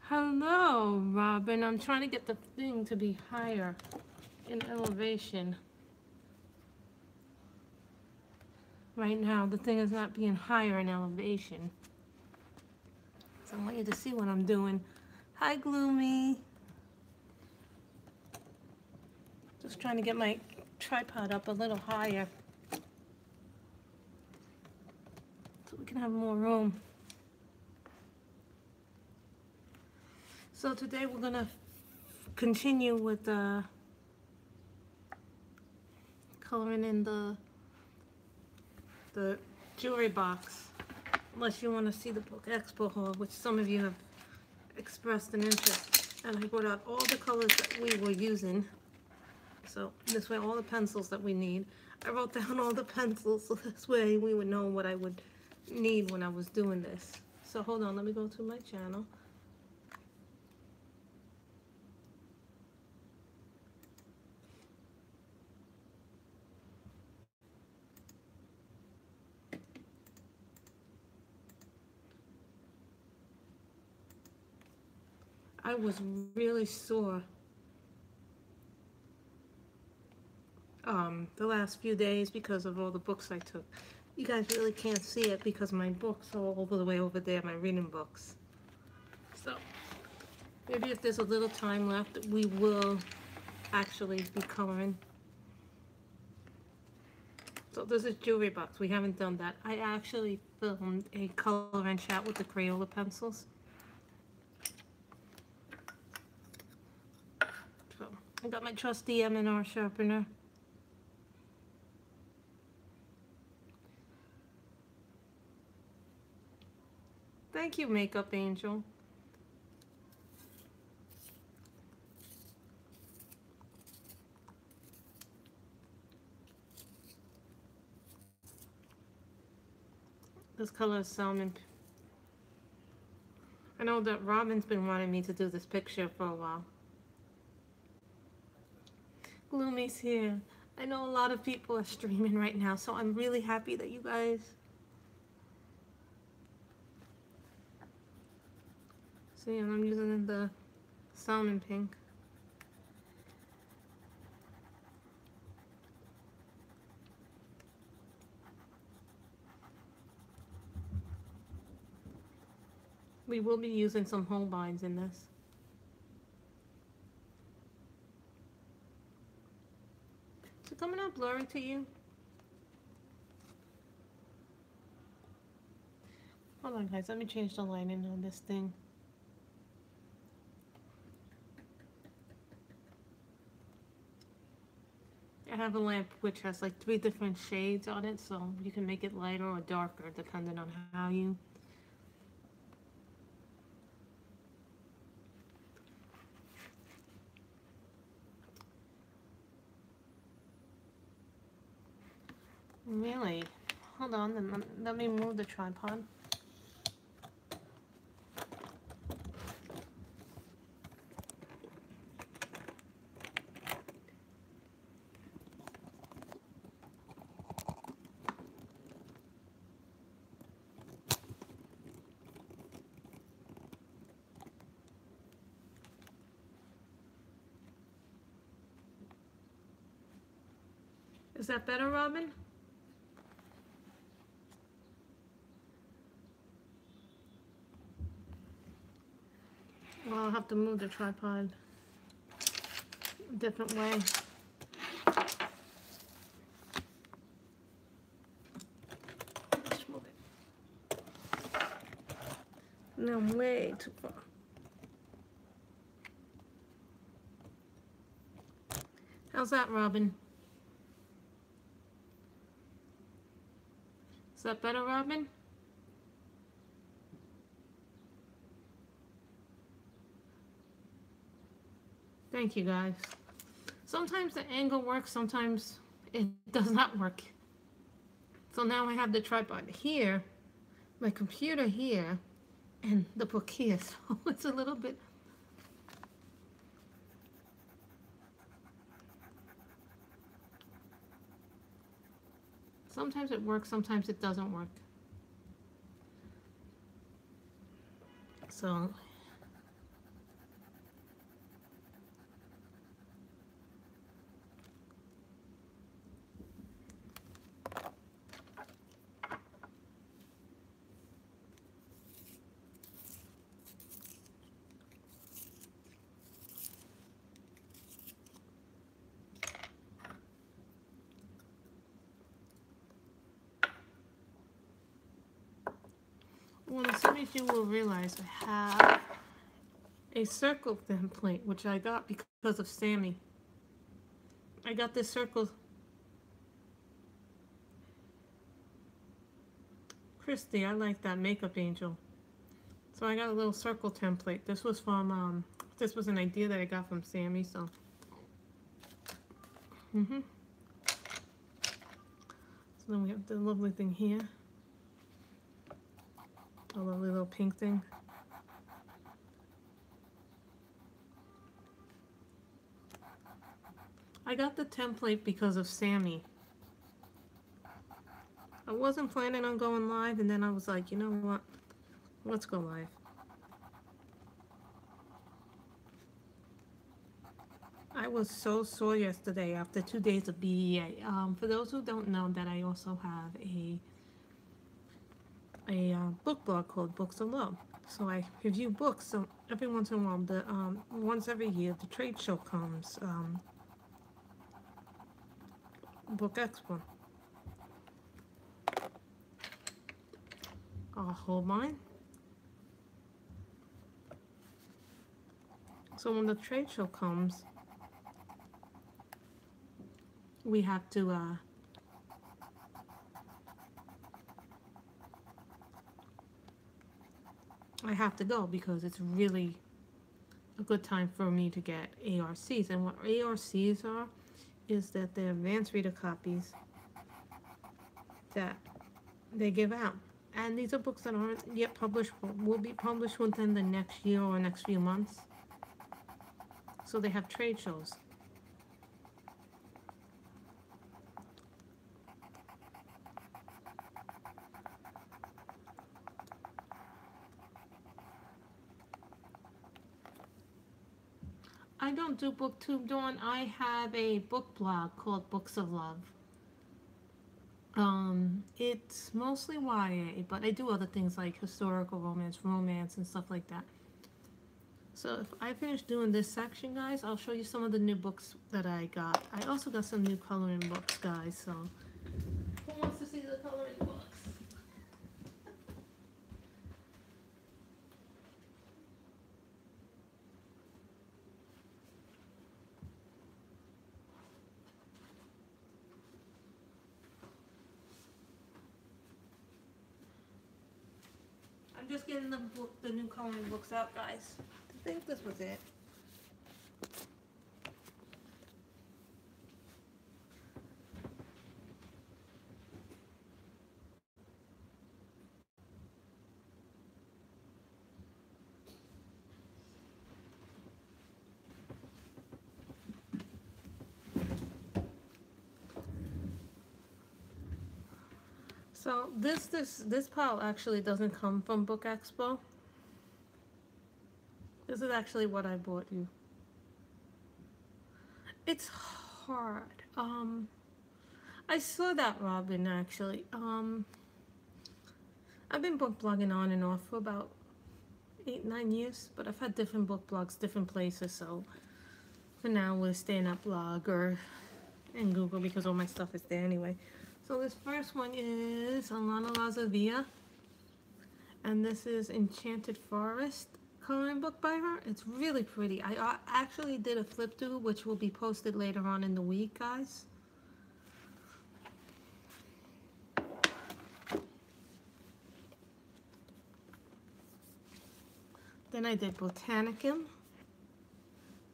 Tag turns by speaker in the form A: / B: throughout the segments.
A: Hello, Robin. I'm trying to get the thing to be higher in elevation. Right now, the thing is not being higher in elevation. So I want you to see what I'm doing. Hi, Gloomy. Just trying to get my tripod up a little higher so we can have more room. So today we're going to continue with coloring in the jewelry box, unless you want to see the book Expo haul, which some of you have expressed an interest. And I brought out all the colors that we were using. So this way, all the pencils that we need. I wrote down all the pencils so this way we would know what I would need when I was doing this. So hold on, let me go to my channel. I was really sore the last few days because of all the books I took. You guys really can't see it because my books are all the way over there, my reading books. So maybe if there's a little time left, we will actually be coloring. So this is jewelry box. We haven't done that. I actually filmed a color and chat with the Crayola pencils. So I got my trusty M&R sharpener. Thank you, Makeup Angel. This color is salmon. I know that Robin's been wanting me to do this picture for a while. Gloomy's here. I know a lot of people are streaming right now, so I'm really happy that you guys see, and I'm using the salmon pink. We will be using some Holbeins in this. Is it coming out blurry to you? Hold on, guys. Let me change the lighting on this thing. I have a lamp which has like 3 different shades on it, so you can make it lighter or darker depending on how you... Really? Hold on, then let me move the tripod. Is that better, Robin? Well, I'll have to move the tripod a different way. Just move it. No, I'm way too far. How's that, Robin? Is that better, Robin? Thank you, guys. Sometimes the angle works, sometimes it does not work. So now I have the tripod here, my computer here, and the book here. So it's a little bit... Sometimes it works, sometimes it doesn't work. So Well, as soon as you will realize I have a circle template, which I got because of Sammy. I got this circle. Christy, I like that makeup angel. So I got a little circle template. This was from, this was an idea that I got from Sammy, so. So then we have the lovely thing here. A lovely little pink thing. I got the template because of Sammy. I wasn't planning on going live, and then I was like, you know what? Let's go live. I was so sore yesterday after 2 days of BEA. For those who don't know, that I also have a book blog called Books of Love. So I review books. So every once in a while, once every year, the trade show comes, Book Expo. I'll hold mine. So when the trade show comes, we have to I have to go because it's really a good time for me to get ARCs. And what ARCs are is that they're advanced reader copies that they give out. And these are books that aren't yet published, but will be published within the next year or next few months. So they have trade shows. I don't do booktube, Dawn. I have a book blog called Books of Love. It's mostly YA, but I do other things like historical romance, and stuff like that. So if I finish doing this section, guys, I'll show you some of the new books that I got. I also got some new coloring books, guys, so who wants to see the coloring books? I'm just getting the new coloring books out, guys. I think this was it. So this pile actually doesn't come from Book Expo. This is actually what I bought you. It's hard. I saw that, Robin, actually. I've been book blogging on and off for about 8-9 years, but I've had different book blogs, different places, so for now we're staying at Blog or in Google because all my stuff is there anyway. So this first one is Alana Lazavia, and this is Enchanted Forest coloring book by her. It's really pretty. I actually did a flip through, which will be posted later on in the week, guys. Then I did Botanicum,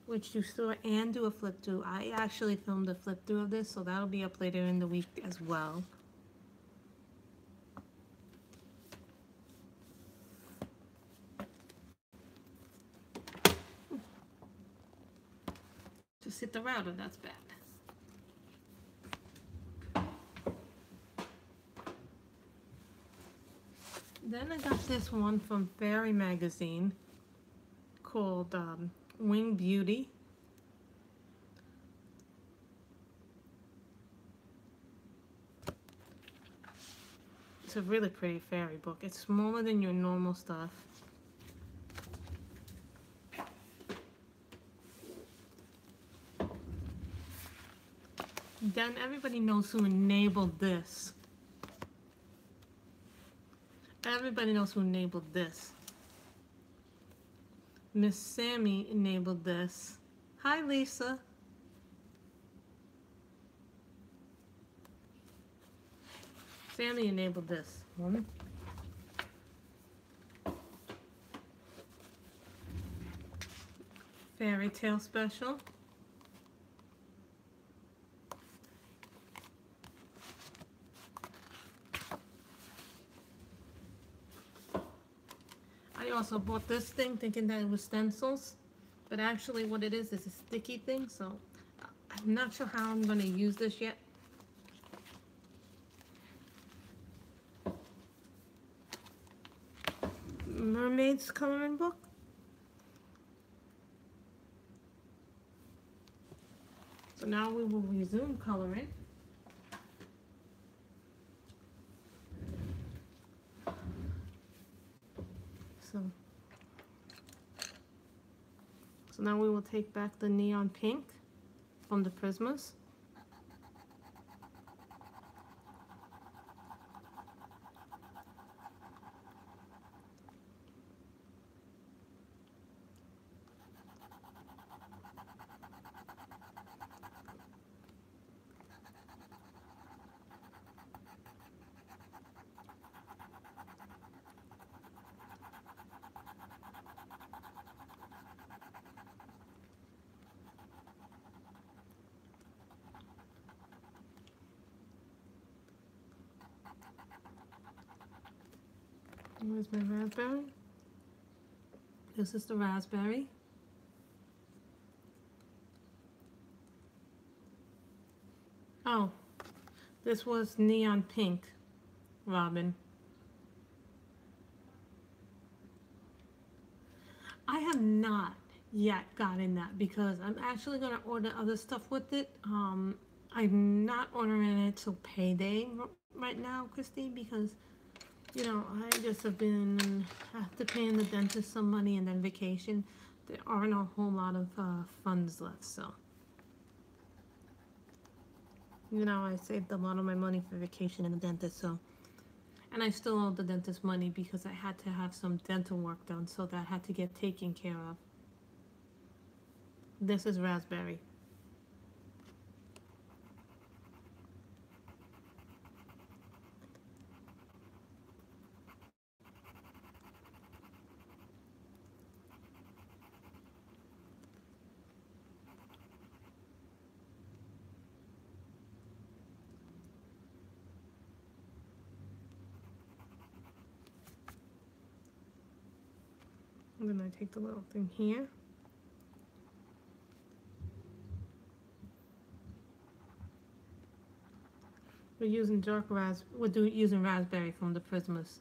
A: which you saw, and do a flip through. I actually filmed a flip through of this, so that'll be up later in the week as well. Just hit the router, that's bad. Then I got this one from Fairy Magazine called Wing Beauty. It's a really pretty fairy book. It's smaller than your normal stuff. Then everybody knows who enabled this. Everybody knows who enabled this. Miss Sammy enabled this. Hi, Lisa. Sammy enabled this one. Fairy Tale Special. I also bought this thing thinking that it was stencils, but actually what it is a sticky thing, so I'm not sure how I'm going to use this yet. Mermaid's coloring book. So now we will resume coloring. So now we will take back the neon pink from the Prismas. Where's my raspberry? This is the raspberry. Oh, this was neon pink, Robin. I have not yet gotten that because I'm actually going to order other stuff with it. I'm not ordering it till payday right now, Christine, because you know, I just have been after paying the dentist some money and then vacation. There aren't a whole lot of funds left, so. You know, I saved a lot of my money for vacation and the dentist, so. And I still owe the dentist money because I had to have some dental work done, so that had to get taken care of. This is raspberry. And then I take the little thing here. We're using using raspberry from the Prismas.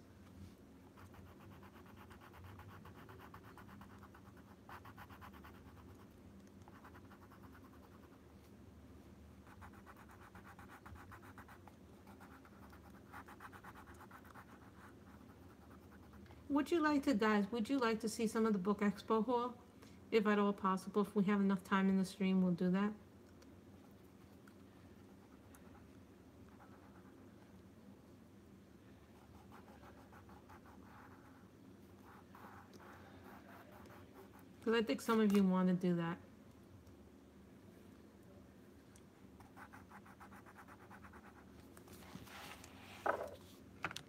A: Would you like to, guys, would you like to see some of the book expo haul? If at all possible, if we have enough time in the stream, we'll do that. Because I think some of you want to do that.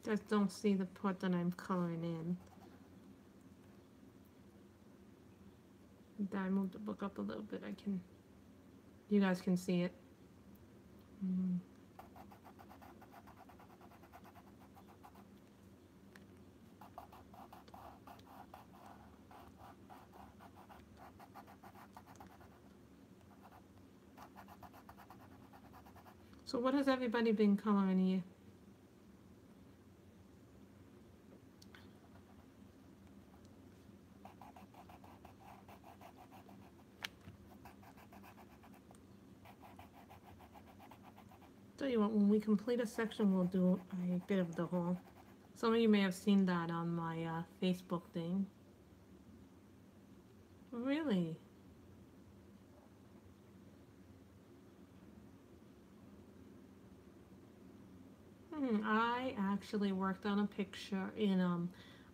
A: Just don't see the part that I'm coloring in. I moved the book up a little bit. You guys can see it. So what has everybody been coloring here? Tell you what, when we complete a section, we'll do a bit of the haul. Some of you may have seen that on my Facebook thing. Really? I actually worked on a picture in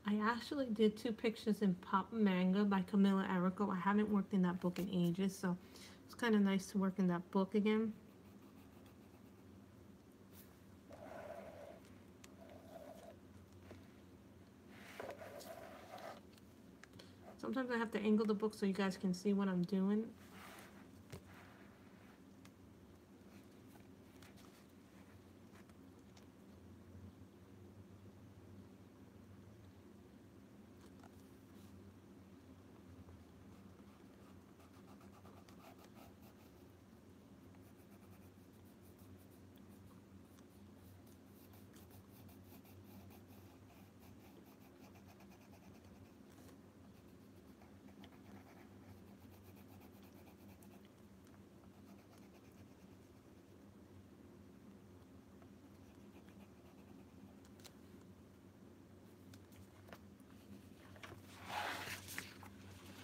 A: I actually did 2 pictures in Pop Manga by Camilla Erico. I haven't worked in that book in ages, so it's kind of nice to work in that book again. Sometimes I have to angle the book so you guys can see what I'm doing.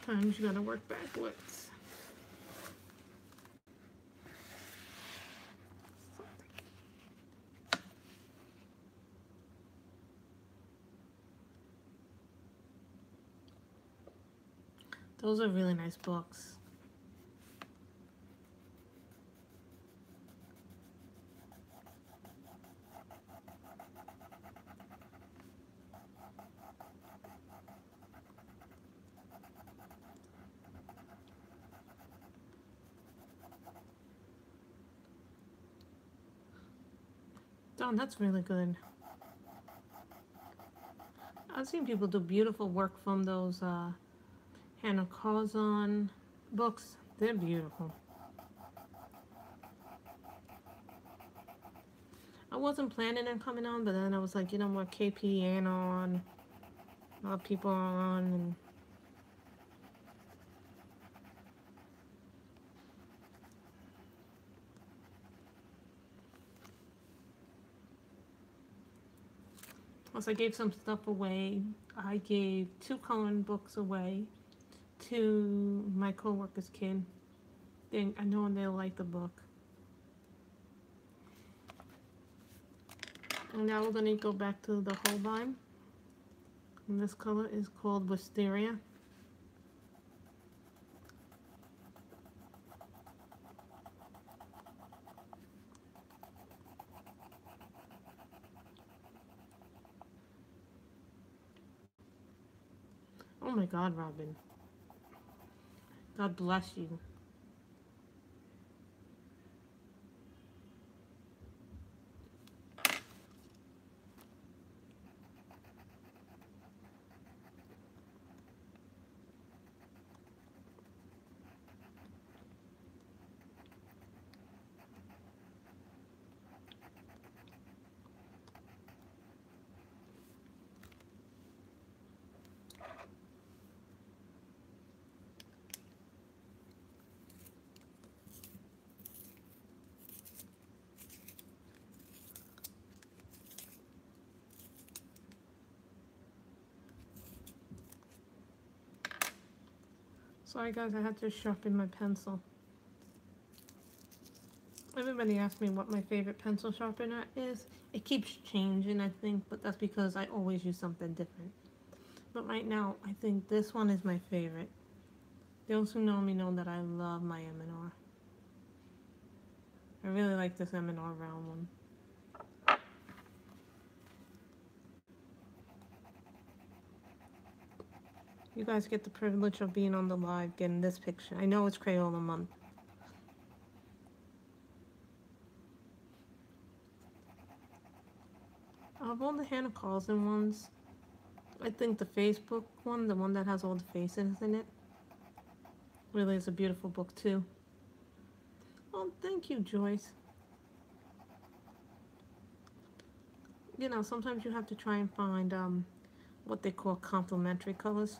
A: Sometimes you gotta work backwards. Those are really nice books. Oh, that's really good. I've seen people do beautiful work from those Hannah Carzon books. They're beautiful. I wasn't planning on coming on, but then I was like, you know what, KP and on, a lot of people are on, and plus I gave some stuff away. I gave 2 coloring books away to my co-worker's kid. I know they'll like the book. And now we're gonna go back to the Holbein. And this color is called Wisteria. Oh my God, Robin. God bless you. Sorry guys, I had to sharpen my pencil. Everybody asks me what my favorite pencil sharpener is. It keeps changing, I think, but that's because I always use something different. But right now, I think this one is my favorite. Those who know me know that I love my M&R. I really like this M&R round one. You guys get the privilege of being on the live, getting this picture. I know it's Crayola month. Of all the Hannah Carzon ones, I think the Facebook one, the one that has all the faces in it, really is a beautiful book too. Oh, thank you, Joyce. You know, sometimes you have to try and find what they call complementary colors.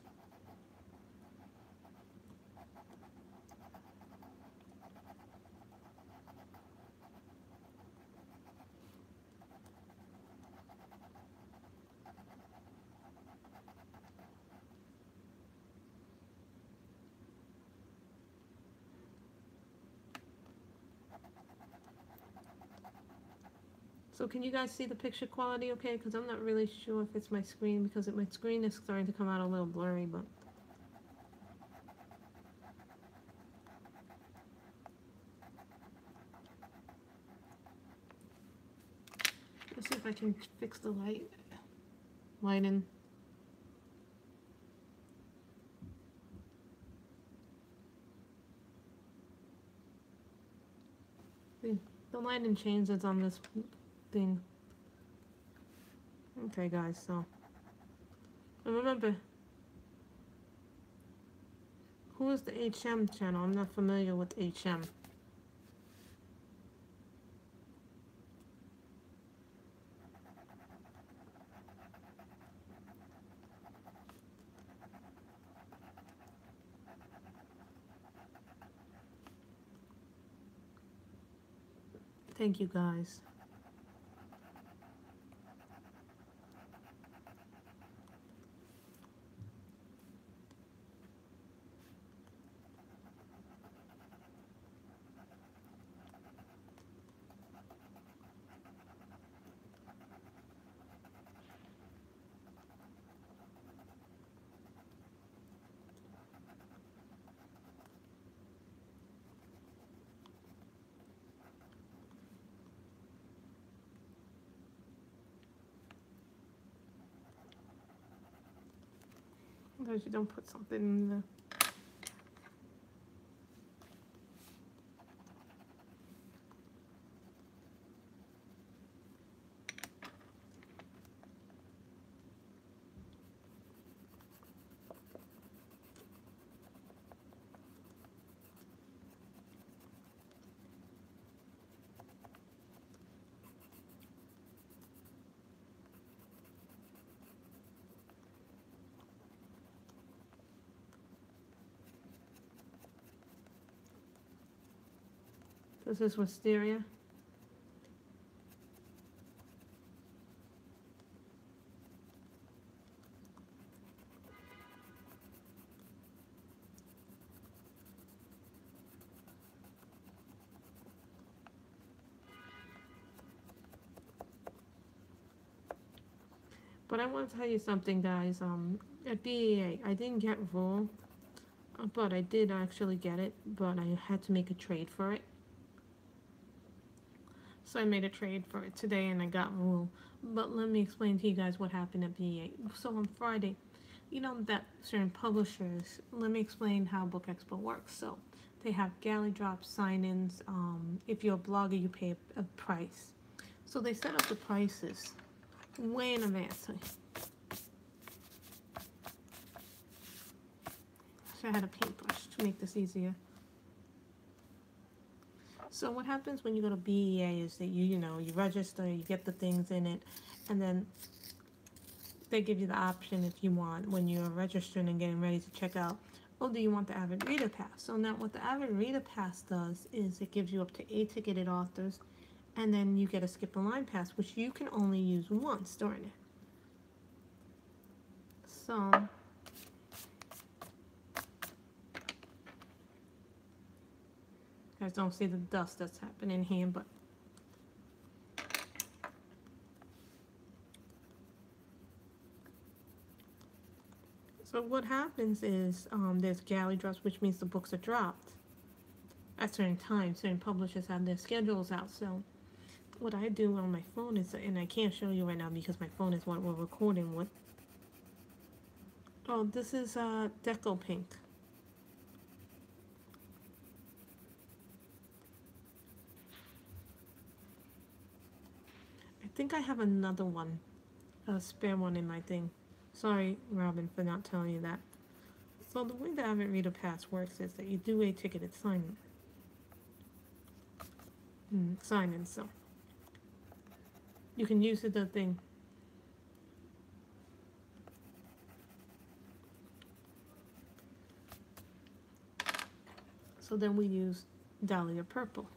A: So can you guys see the picture quality okay? Because I'm not really sure if it's my screen, because my screen is starting to come out a little blurry, but... Let's see if I can fix the lighting. The lighting changes on this thing. Okay, guys, so... And remember, who is the HM channel? I'm not familiar with HM. Thank you, guys. Sometimes you don't put something in the... This is wisteria. But I want to tell you something, guys. At BEA, I didn't get Rule, but I did actually get it, but I had to make a trade for it. So I made a trade for it today and I got Rule. But let me explain to you guys what happened at BEA. So on Friday, you know that certain publishers, let me explain how Book Expo works. So they have galley drops, sign-ins. If you're a blogger, you pay a price. So they set up the prices way in advance. So I had a paintbrush to make this easier. So what happens when you go to BEA is that you register, you get the things in it, and then they give you the option if you want, when you're registering and getting ready to check out, oh, do you want the Avid Reader Pass? So now what the Avid Reader Pass does is it gives you up to 8 ticketed authors, and then you get a skip the line pass, which you can only use once during it. So you guys don't see the dust that's happening here, but so what happens is there's galley drops, which means the books are dropped at certain times. Certain publishers have their schedules out. So what I do on my phone is, and I can't show you right now because my phone is what we're recording with. Oh, this is Deco Pink. I think I have another one, a spare one in my thing. Sorry, Robin, for not telling you that. So the way the Avid Reader Pass works is that you do a ticketed sign-in. So you can use the thing. So then we use Dahlia Purple.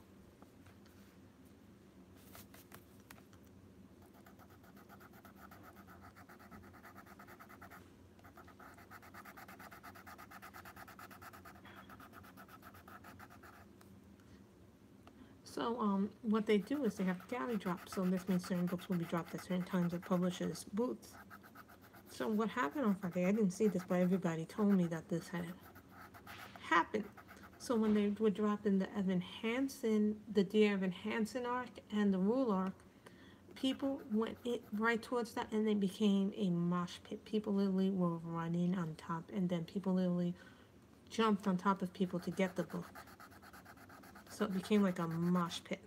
A: So what they do is they have galley drops. So this means certain books will be dropped at certain times at publishers' booths. So what happened on Friday, I didn't see this, but everybody told me that this had happened. So when they were dropping the Evan Hansen, the Dear Evan Hansen arc and the Rule arc, people went right towards that, and it became a mosh pit. People literally were running on top, and then people literally jumped on top of people to get the book. So it became like a mosh pit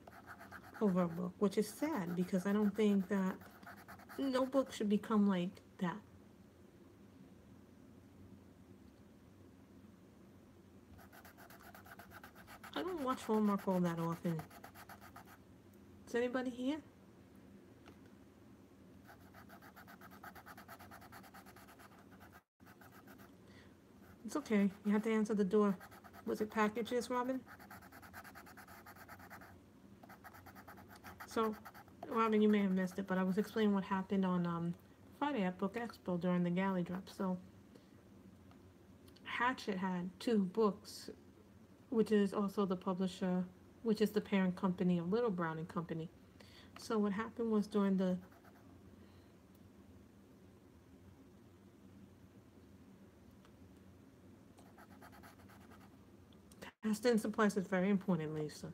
A: over a book, which is sad because I don't think that no book should become like that. I don't watch Hallmark all that often. Is anybody here? It's okay. You have to answer the door. Was it packages, Robin? So, Robin, you may have missed it, but I was explaining what happened on Friday at Book Expo during the galley drop. So, Hatchet had two books, which is also the publisher, which is the parent company of Little Brown and Company. So what happened was during the past supplies is very important, Lisa.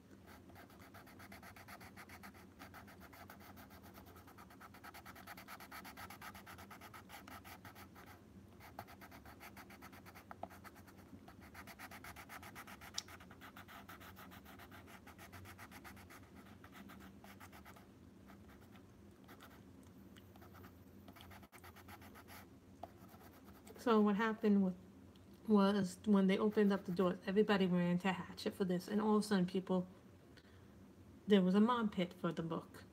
A: So what happened was when they opened up the door, everybody ran to Hatchet for this, and all of a sudden, there was a mob pit for the book.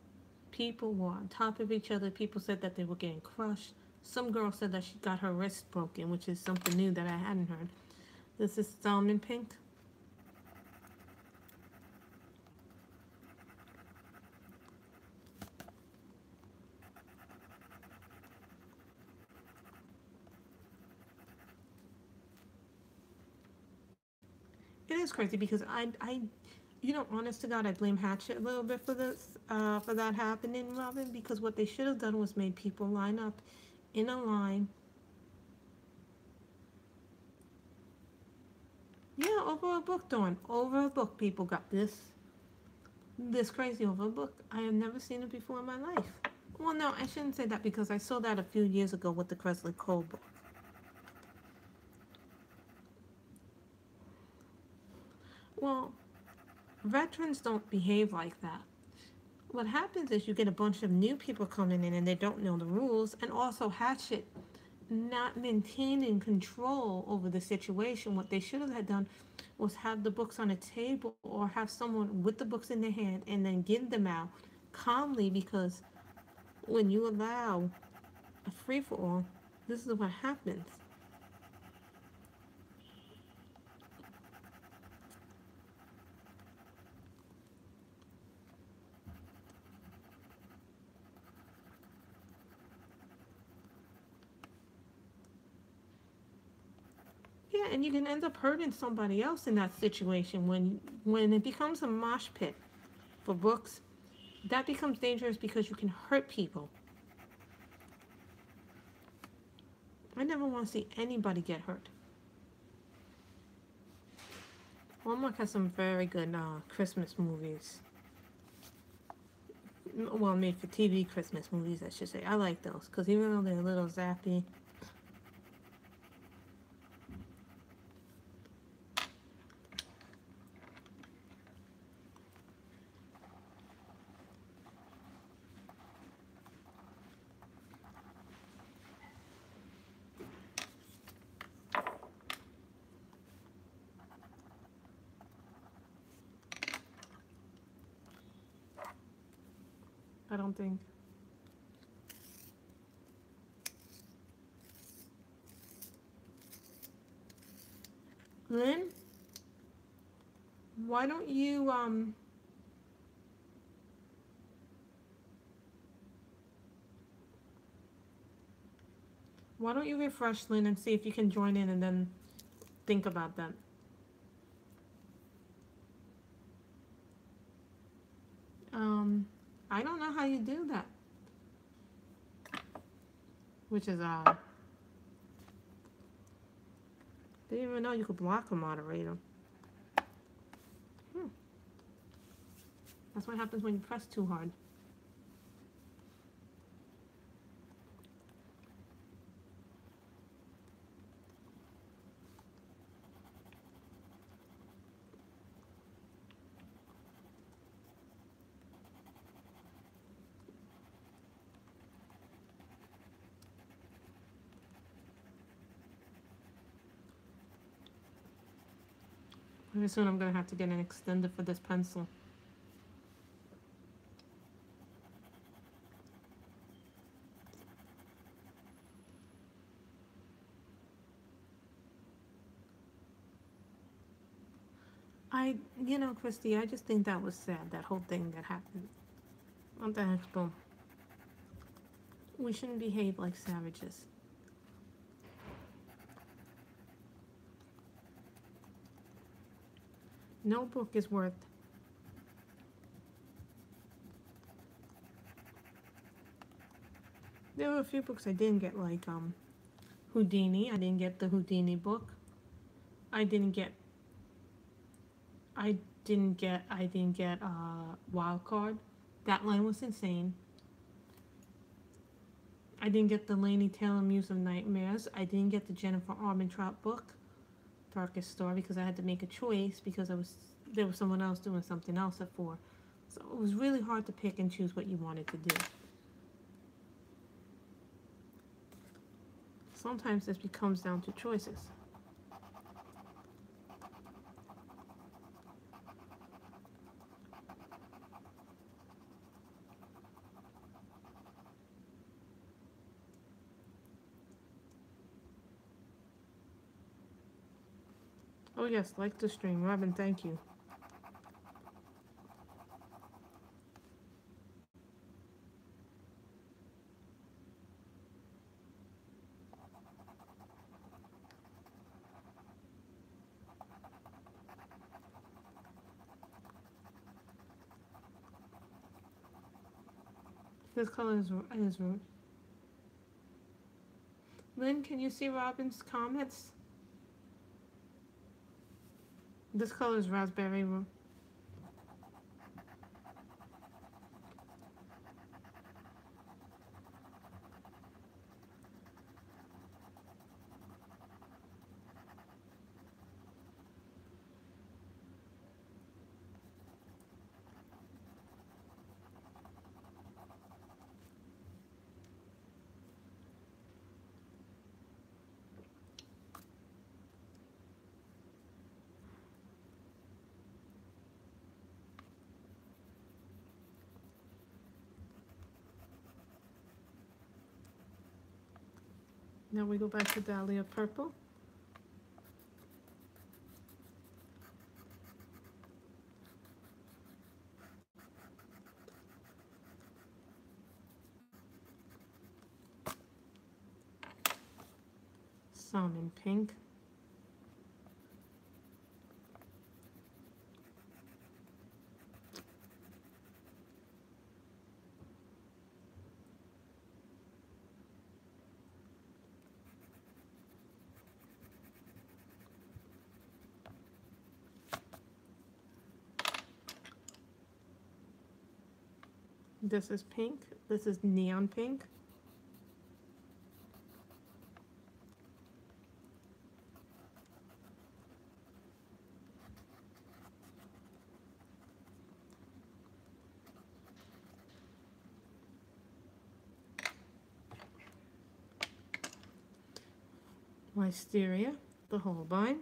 A: People were on top of each other. People said that they were getting crushed. Some girl said that she got her wrist broken, which is something new that I hadn't heard. This is Salmon Pink. It is crazy because honest to God, I blame Hatchet a little bit for this, for that happening, Robin, because what they should have done was made people line up in a line. Yeah, over a book, Dawn. Over a book, people got this crazy over a book. I have never seen it before in my life. Well, no, I shouldn't say that because I saw that a few years ago with the Kresley Cole book. Well, veterans don't behave like that. What happens is you get a bunch of new people coming in and they don't know the rules, and also Hatchet not maintaining control over the situation. What they should have had done was have the books on a table or have someone with the books in their hand and then give them out calmly, because when you allow a free for all, this is what happens. Yeah, and you can end up hurting somebody else in that situation when it becomes a mosh pit for books. That becomes dangerous because you can hurt people. I never want to see anybody get hurt. Hallmark has some very good Christmas movies. Well, made for TV Christmas movies, I should say. I like those because even though they're a little zappy, I don't think. Lynn, why don't you refresh Lynn and see if you can join in and then think about that. I don't know how you do that. Which is odd. Didn't even know you could block a moderator. That's what happens when you press too hard. Pretty soon I'm going to have to get an extender for this pencil. You know, Christy, I just think that was sad, that whole thing that happened on the Expo. We shouldn't behave like savages. No book is worth. There were a few books I didn't get, like Houdini. I didn't get the Houdini book. I didn't get Wild Card. That line was insane. I didn't get the Laini Taylor Muse of Nightmares. I didn't get the Jennifer Armentrout book, Darkest Story, because I had to make a choice because there was someone else doing something else at 4. So it was really hard to pick and choose what you wanted to do. Sometimes this comes down to choices. Oh yes, like the stream. Robin, thank you. This color is Lynn, can you see Robin's comments? This color is raspberry. Now we go back to Dahlia Purple. Salmon Pink. This is pink. This is neon pink. Wisteria, the Holbein.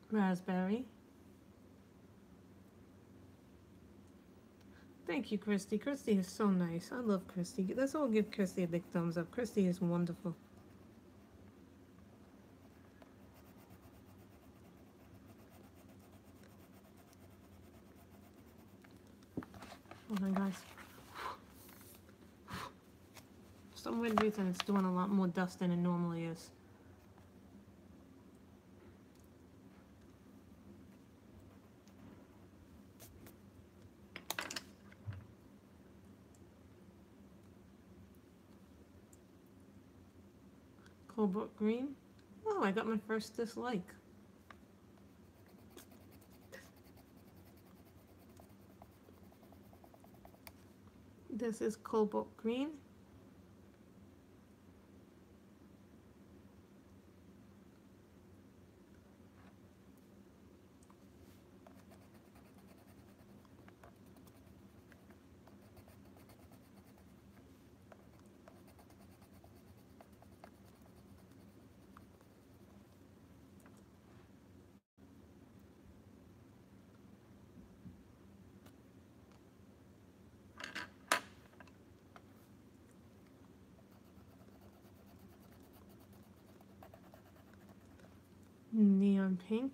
A: Raspberry. Thank you, Christy. Christy is so nice. I love Christy. Let's all give Christy a big thumbs up. Christy is wonderful. Hold on, guys. some weird reason it's doing a lot more dust than it normally is. Cobalt green. Oh, I got my first dislike. This is cobalt green. Neon pink.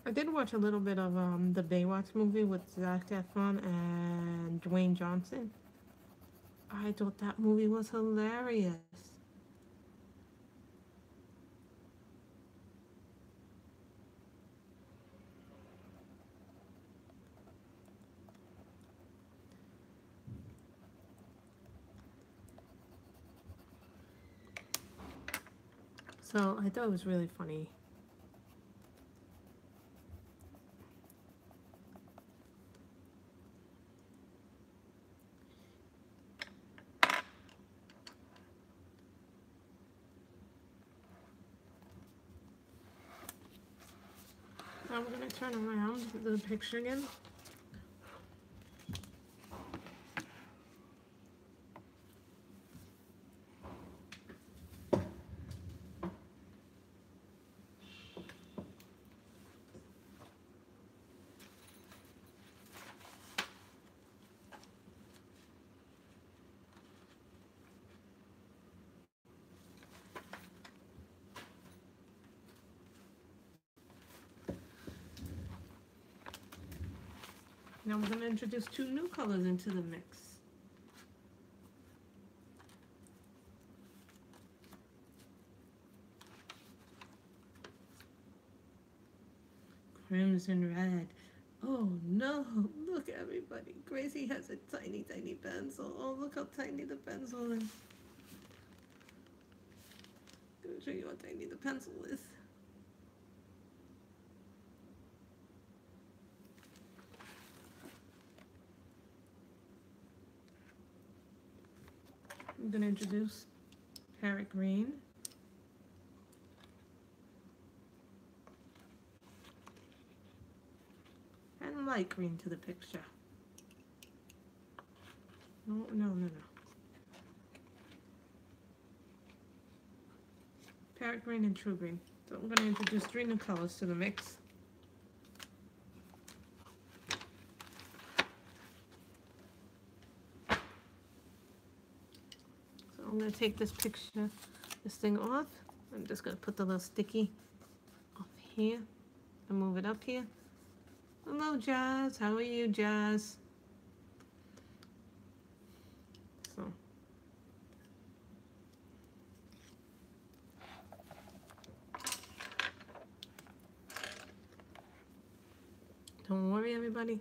A: I did watch a little bit of the Baywatch movie with Zac Efron and Dwayne Johnson. I thought that movie was hilarious. So I thought it was really funny. Now we're going to turn around the picture again. Now we're going to introduce two new colors into the mix. Crimson red. Oh no, look everybody. Gracie has a tiny, tiny pencil. Oh, look how tiny the pencil is. I'm going to show you how tiny the pencil is. I'm going to introduce parrot green. And light green to the picture. No, no, no, no. Parrot green and true green. So I'm going to introduce three new colors to the mix. So I'm going to take this thing off. I'm just going to put the little sticky off here and move it up here. Hello, Jazz. How are you, Jazz? So. Don't worry, everybody.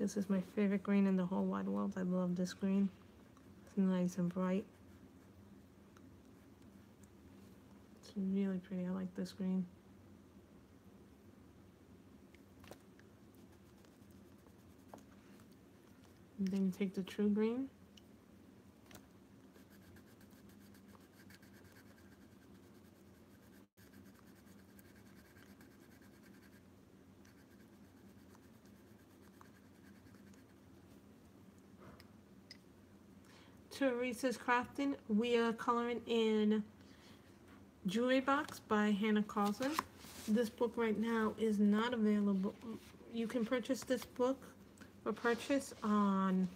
A: This is my favorite green in the whole wide world. I love this green. It's nice and bright. It's really pretty. I like this green. And then you take the true green. Teresa's Crafting. We are coloring in Jewelry Box by Hannah Carlson. This book right now is not available. You can purchase this book for purchase on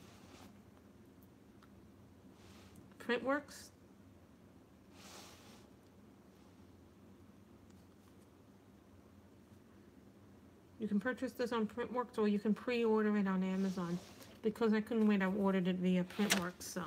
A: Printworks. You can purchase this on Printworks, or you can pre-order it on Amazon. Because I couldn't wait, I ordered it via Printworks, so.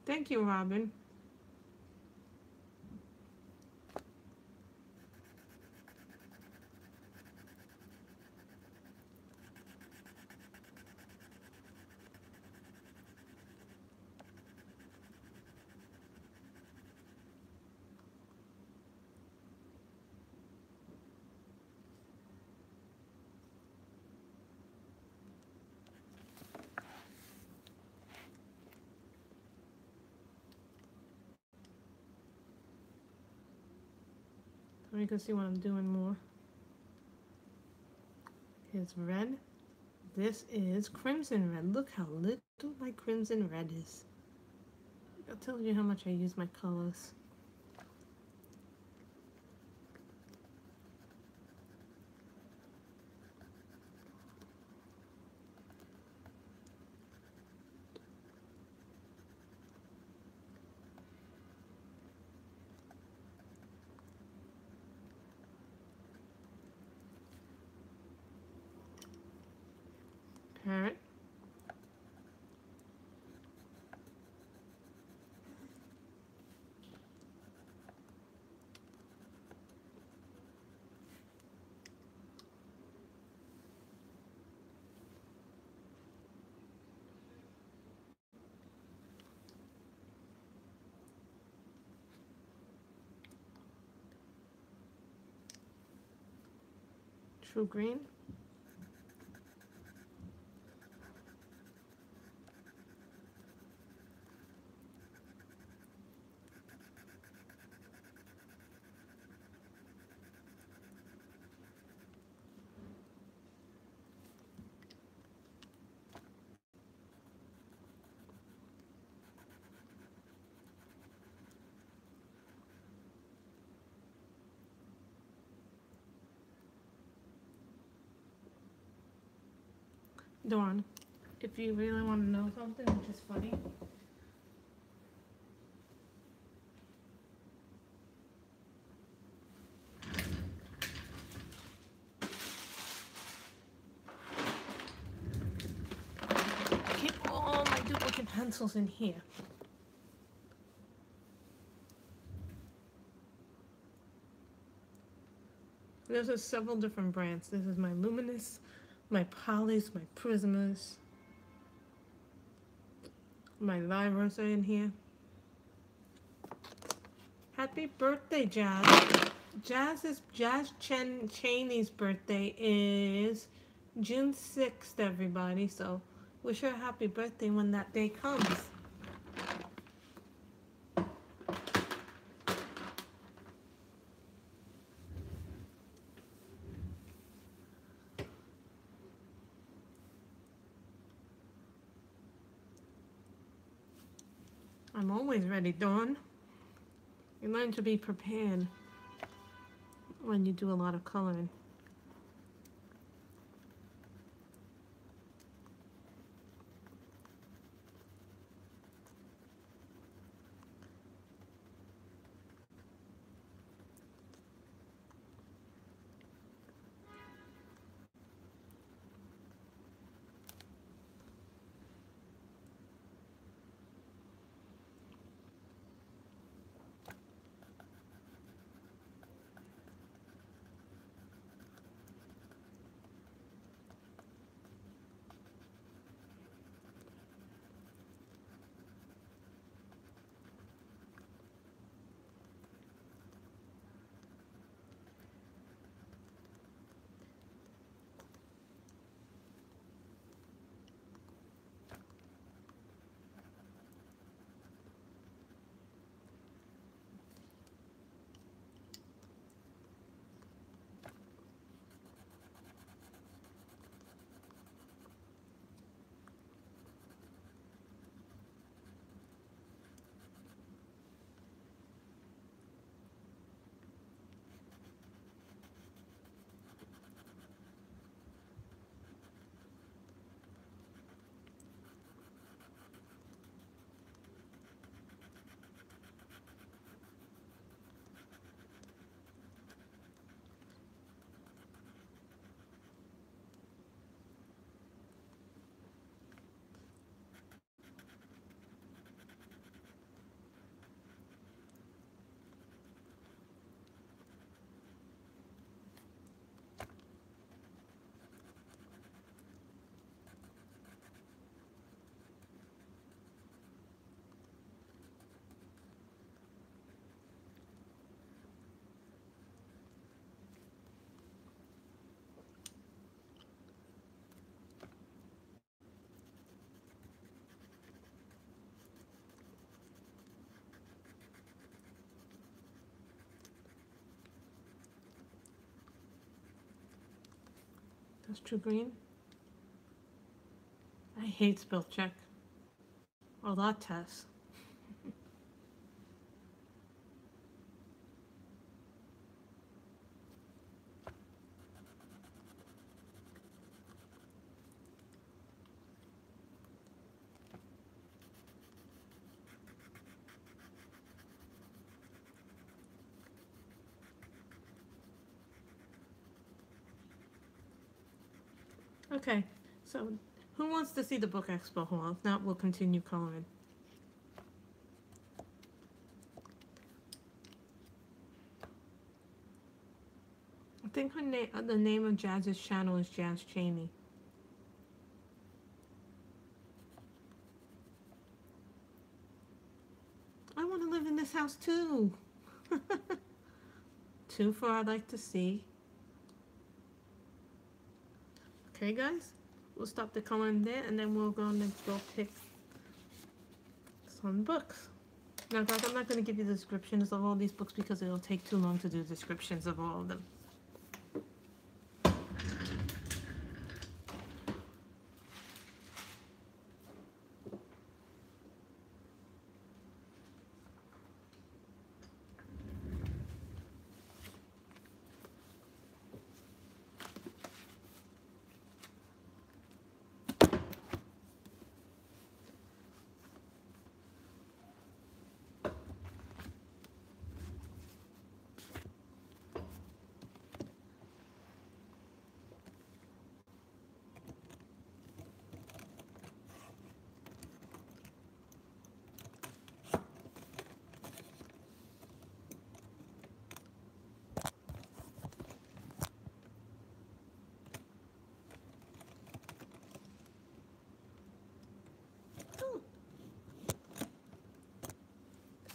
A: Thank you, Robin. So you can see what I'm doing more. Here's red. This is crimson red. Look how little my crimson red is. I'll tell you how much I use my colors. Parrot. True green. Dawn, if you really want to know something, which is funny, I keep all my duplicate pencils in here. There's several different brands. This is my Luminous, my Polys, my Prismas, my Lyras are in here. Happy birthday, Jazz. Jazz Cheney's birthday is June 6th, everybody. So wish her a happy birthday when that day comes. I'm always ready, Dawn. You learn to be prepared when you do a lot of coloring. That's true green. I hate spell check. Or that test. Okay, so who wants to see the book expo haul? If not, we'll continue coloring. I think the name of Jazz's channel is Jazz Cheney. I want to live in this house too. 2 for I'd like to see. Okay, guys, we'll stop the coloring there, and then we'll go and go pick some books. Now, guys, I'm not going to give you the descriptions of all these books because it'll take too long to do descriptions of all of them.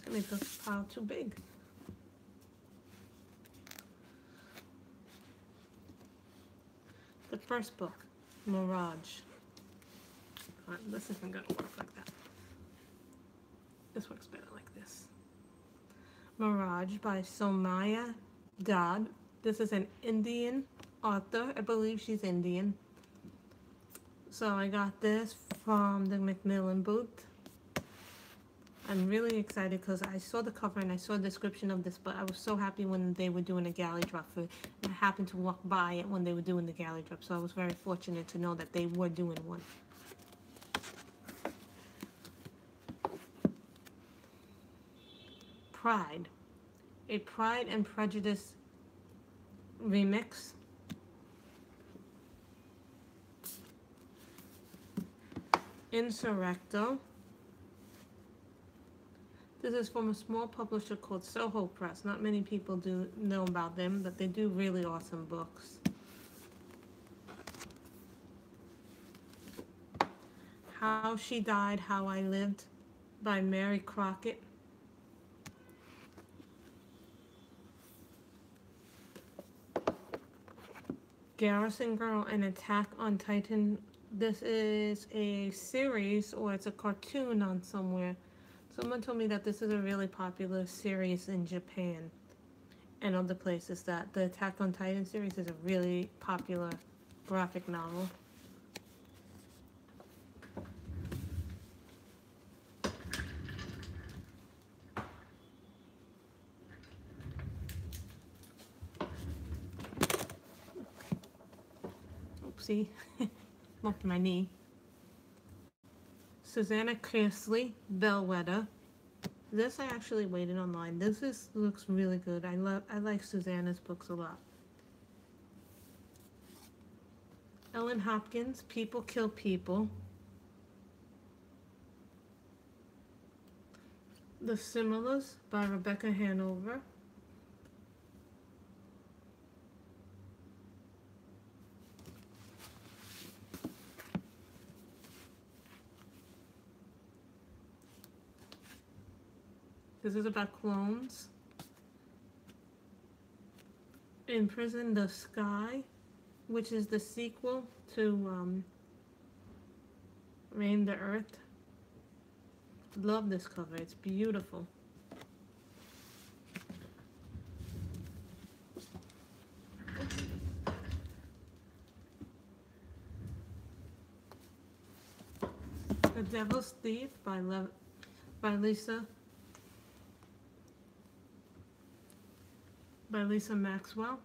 A: Make the pile too big. The first book, Mirage. This isn't gonna work like that. This works better like this. Mirage by Somaya Dodd. This is an Indian author. I believe she's Indian. So I got this from the Macmillan booth. I'm really excited because I saw the cover and I saw a description of this, but I was so happy when they were doing a galley drop for it. I happened to walk by it when they were doing the galley drop, so I was very fortunate to know that they were doing one. Pride, a Pride and Prejudice remix. Insurrecto. This is from a small publisher called Soho Press. Not many people do know about them, but they do really awesome books. How She Died, How I Lived by Mary Crockett. Garrison Girl and Attack on Titan. This is a series, or it's a cartoon on somewhere. Someone told me that this is a really popular series in Japan and other places, that the Attack on Titan series is a really popular graphic novel. Oopsie, bumped my knee. Susanna Chrisley, Bellwether. This I actually waited online. This looks really good. I like Susanna's books a lot. Ellen Hopkins, People Kill People. The Similars by Rebecca Hanover. This is about clones. In Prison, The Sky, which is the sequel to Reign the Earth. Love this cover, it's beautiful. The Devil's Thief by Lisa Maxwell.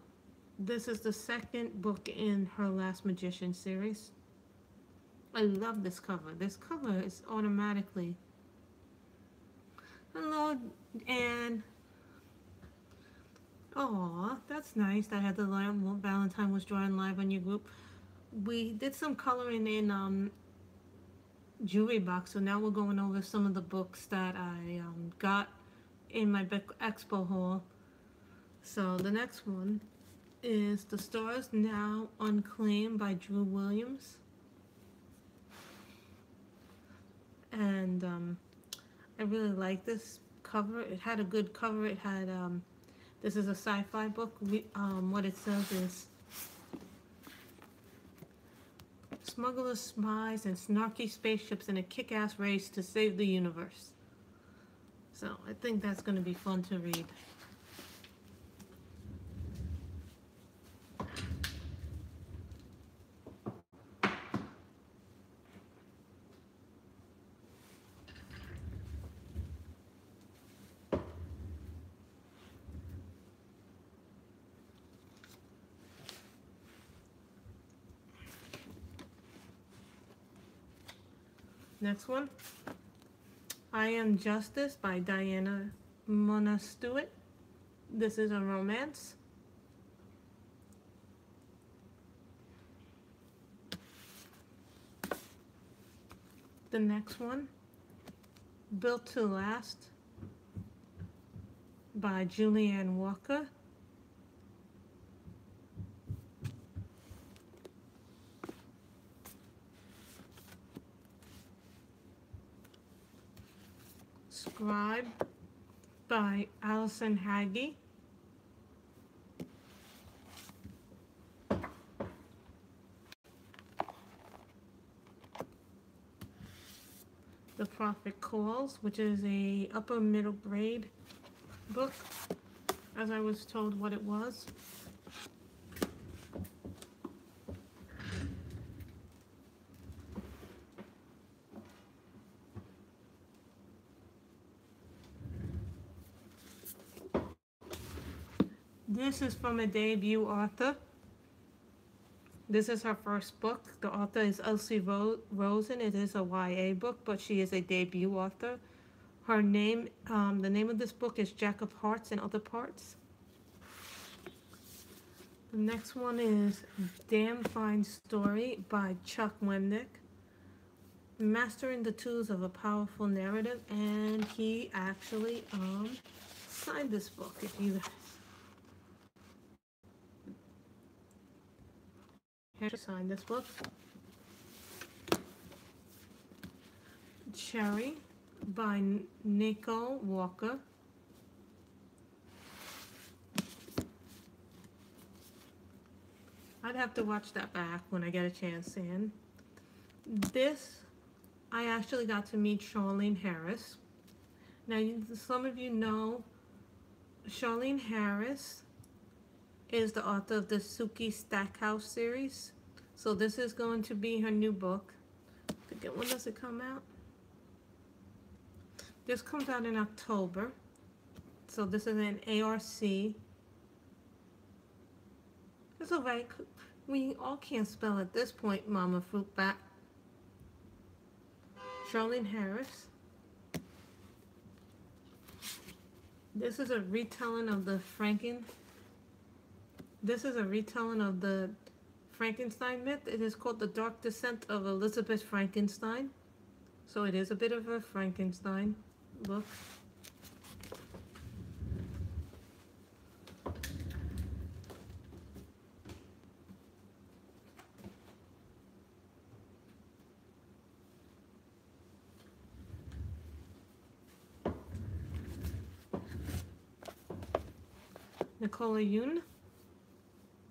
A: This is the second book in her Last Magician series. I love this cover. This cover is automatically, hello, and oh, that's nice. I had the Valentine was drawing live on your group. We did some coloring in jewelry box, so now we're going over some of the books that I got in my Expo haul. So the next one is The Stars Now Unclaimed by Drew Williams. And I really like this cover. It had a good cover. It had, this is a sci-fi book. What it says is, smugglers, spies, and snarky spaceships in a kick-ass race to save the universe. So I think that's going to be fun to read. Next one, I Am Justice by Diana Mona Stewart. This is a romance. The next one, Built to Last by Julianne Walker. Scribe by Allison Haggie. The Prophet Calls, which is a upper middle grade book, as I was told what it was. This is from a debut author. This is her first book. The author is Elsie Rosen. It is a YA book, but she is a debut author. Her name, the name of this book is Jack of Hearts and Other Parts. The next one is Damn Fine Story by Chuck Wendick. Mastering the tools of a powerful narrative, and he actually signed this book. If you have to sign this book. Cherry by Nico Walker. I'd have to watch that back when I get a chance. And this, I actually got to meet Charlene Harris. Now, some of you know Charlene Harris is the author of the Sookie Stackhouse series. So this is going to be her new book. I forget, when does it come out? This comes out in October. So this is an ARC. It's alright. We all can't spell at this point, Mama Fruitbat. Charlene Harris. This is a retelling of the Frankenstein myth. It is called The Dark Descent of Elizabeth Frankenstein. So it is a bit of a Frankenstein book. Nicola Yoon.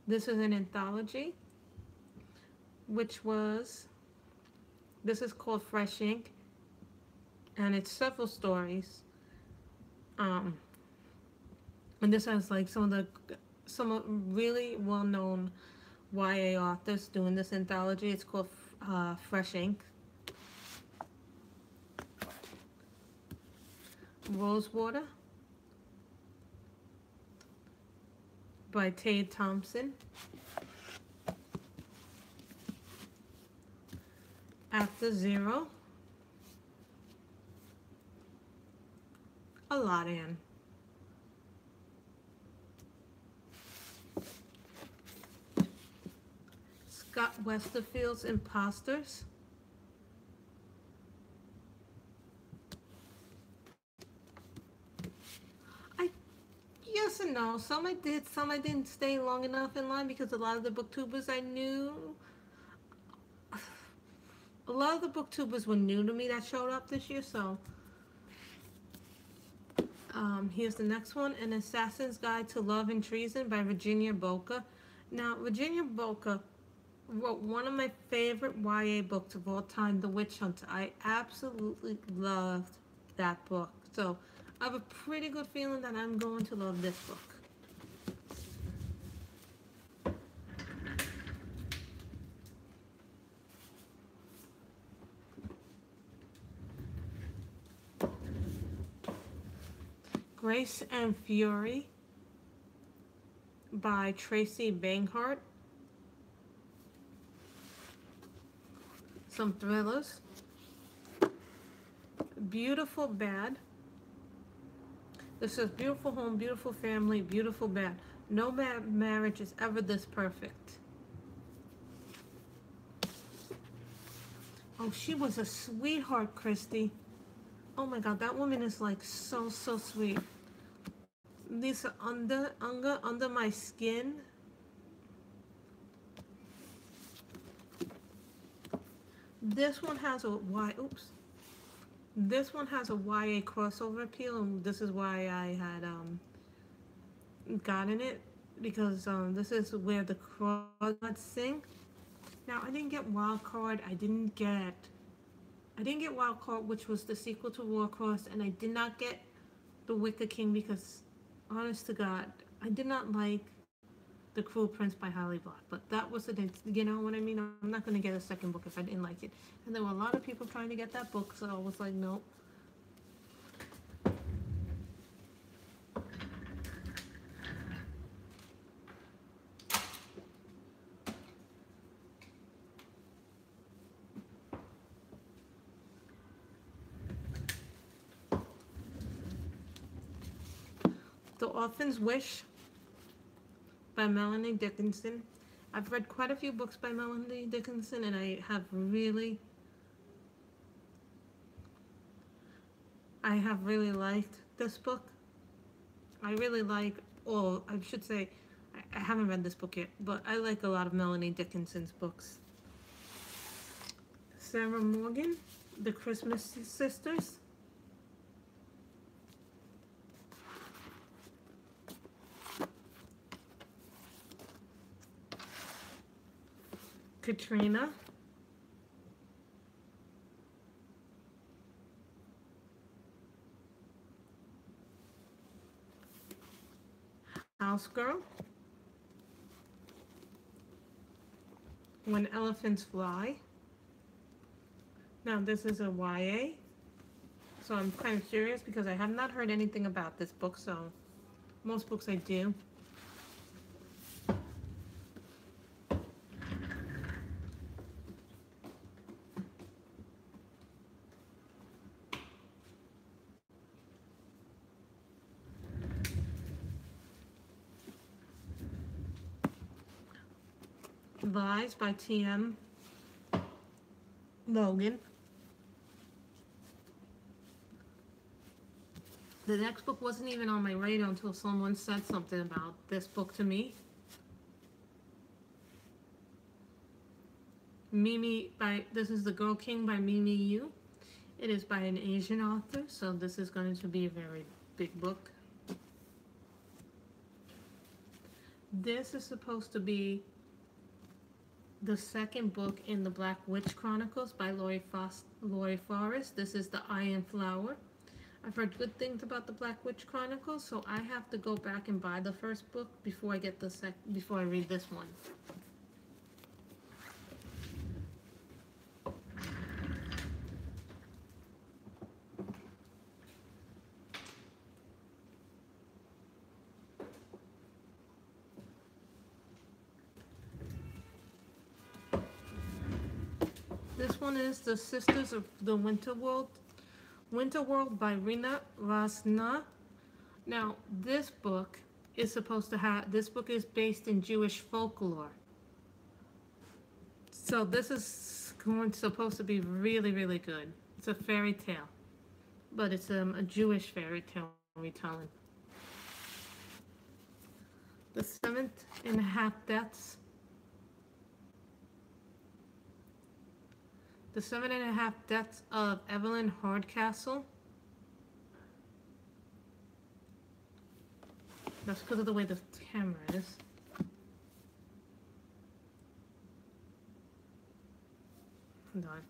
A: This is an anthology, this is called Fresh Ink, and it's several stories. And this has like some really well-known YA authors doing this anthology. It's called Fresh Ink. Rosewater by Tay Thompson. After Zero, Aladdin. Scott Westerfeld's Imposters. Yes and no. Some I did, some I didn't stay long enough in line because a lot of the booktubers I knew, a lot of the booktubers were new to me that showed up this year, so here's the next one, An Assassin's Guide to Love and Treason by Virginia Boca. Now, Virginia Boca wrote one of my favorite YA books of all time, The Witch Hunter. I absolutely loved that book. So I have a pretty good feeling that I'm going to love this book. Grace and Fury by Tracy Banghart. Some thrillers. Beautiful Bad. This is Beautiful Home, Beautiful Family, Beautiful Bad. No marriage is ever this perfect. Oh, she was a sweetheart, Christy. Oh my God, that woman is like so sweet. These are under my skin. This one has a This one has a YA crossover appeal, and this is why I had gotten it, because this is where the Crawdads sing. Now I didn't get Wild Card. I didn't get Wild Card, which was the sequel to Warcross, and I did not get The Wicker King because, honest to God, I did not like The Cruel Prince by Holly Black. But that was you know what I mean? I'm not going to get a second book if I didn't like it. And there were a lot of people trying to get that book, so I was like, nope. The Orphan's Wish by Melanie Dickinson. I've read quite a few books by Melanie Dickinson, and I have really liked this book. I really like, or I should say, I haven't read this book yet, but I like a lot of Melanie Dickinson's books. Sarah Morgan, The Christmas Sisters. Katrina. House Girl. When Elephants Fly. Now this is a YA, so I'm kind of curious because I have not heard anything about this book, so most books I do. Lies by T.M. Logan. The next book wasn't even on my radar until someone said something about this book to me. This is The Girl King by Mimi Yu. It is by an Asian author, so this is going to be a very big book. This is supposed to be the second book in the Black Witch Chronicles by Laurie Forrest. This is The Iron Flower. I've heard good things about the Black Witch Chronicles, so I have to go back and buy the first book before I get before I read this one. This one is The Sisters of the Winter World. Winter World by Rina Rasna. Now, this book is this book is based in Jewish folklore. So this is supposed to be really, really good. It's a fairy tale, but it's a Jewish fairy tale retelling. The Seventh and a Half Deaths. The 7.5 Deaths of Evelyn Hardcastle. That's because of the way the camera is. Hold on.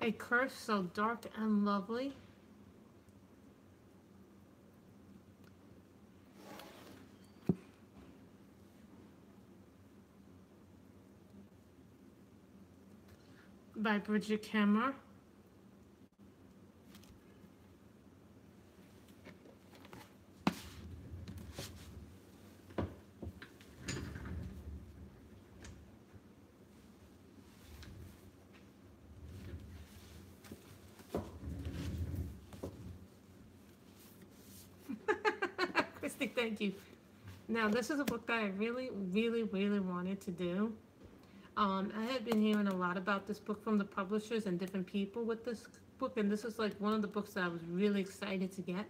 A: A Curse So Dark and Lovely. By Bridget Kammer. Christy, thank you. Now, this is a book that I really, really, really wanted to do. I had been hearing a lot about this book from the publishers and different people with this book, and this is like one of the books that I was really excited to get.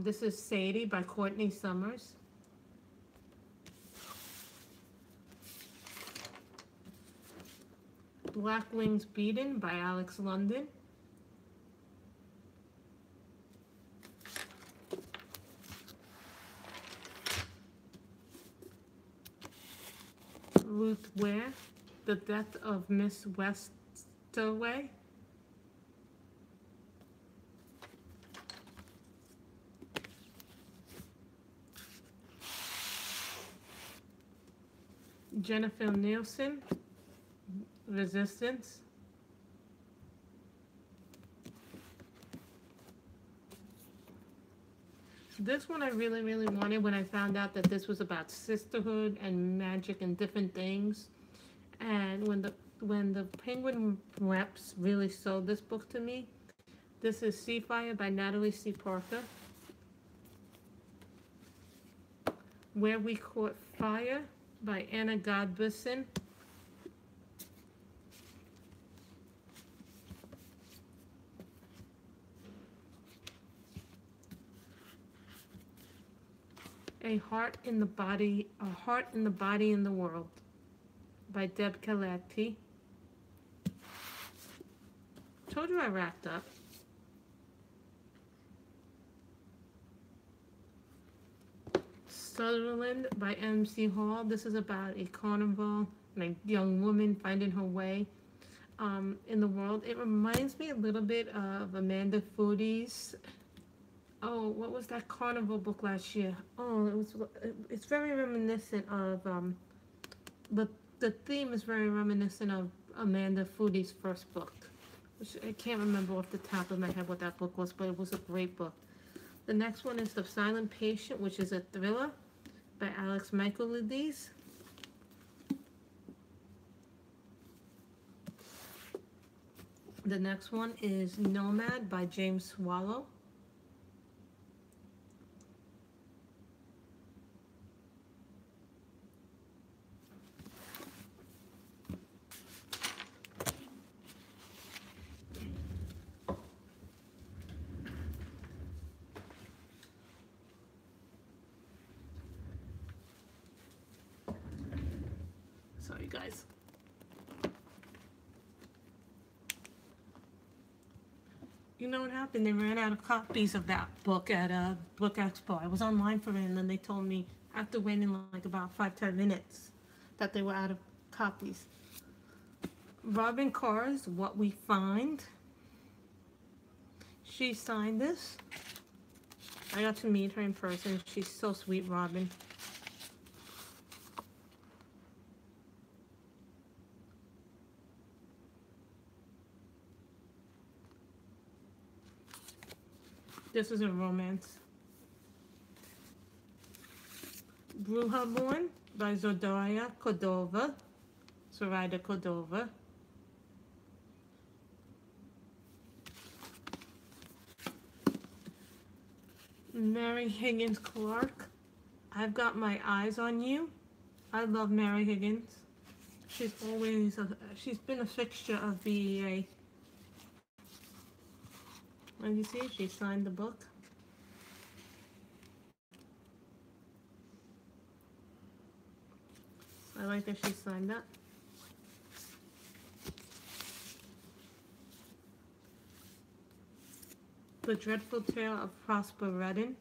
A: This is Sadie by Courtney Summers. Black Wings Beaten by Alex London. Ruth Ware, The Death of Miss Westaway. Jennifer Nielsen, Resistance. This one I really, really wanted when I found out that this was about sisterhood and magic and different things. And when the Penguin reps really sold this book to me. This is Sea Fire by Natalie C. Parker. Where We Caught Fire by Anna Godbison. A Heart in the Body in the World by Deb Calatti. Told you I wrapped up. Sutherland by M.C. Hall. This is about a carnival and a young woman finding her way in the world. It reminds me a little bit of Amanda Foody's. Oh, what was that carnival book last year? Oh, it's very reminiscent of, the theme is very reminiscent of Amanda Foody's first book. Which I can't remember off the top of my head what that book was, but it was a great book. The next one is The Silent Patient, which is a thriller by Alex Michaelides. The next one is Nomad by James Swallow. Sorry, guys. You know what happened? They ran out of copies of that book at Book Expo. I was online for it, and then they told me after waiting like about 5-10 minutes that they were out of copies. Robin Carr's What We Find. She signed this. I got to meet her in person. She's so sweet, Robin. This is a romance. Bruja Born by Zoraida Cordova. Zoraida Cordova. Mary Higgins Clark. I've Got My Eyes on You. I love Mary Higgins. She's she's been a fixture of BEA. And you see, she signed the book. I like that she signed that. The Dreadful Tale of Prosper Redden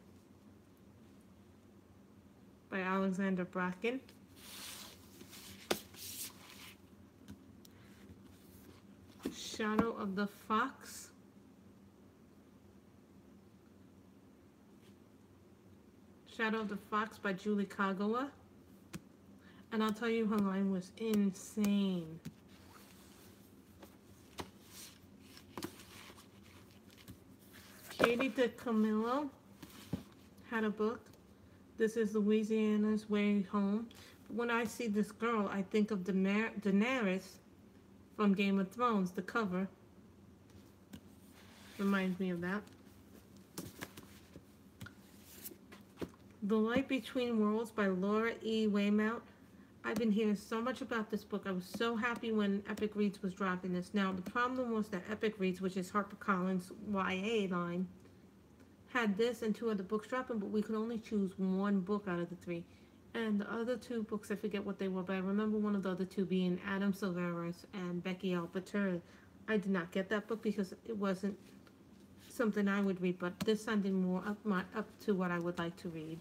A: by Alexander Bracken. Shadow of the Fox. Shadow of the Fox by Julie Kagawa. And I'll tell you, her line was insane. Katie DeCamillo had a book. This is Louisiana's Way Home. When I see this girl, I think of Daenerys from Game of Thrones. The cover reminds me of that. The Light Between Worlds by Laura E. Waymount. I've been hearing so much about this book. I was so happy when Epic Reads was dropping this. Now, the problem was that Epic Reads, which is HarperCollins' YA line, had this and 2 other books dropping, but we could only choose 1 book out of the 3. And the other 2 books, I forget what they were, but I remember one of the other 2 being Adam Silveris and Becky Alberter. I did not get that book because it wasn't something I would read, but this sounded more up to what I would like to read.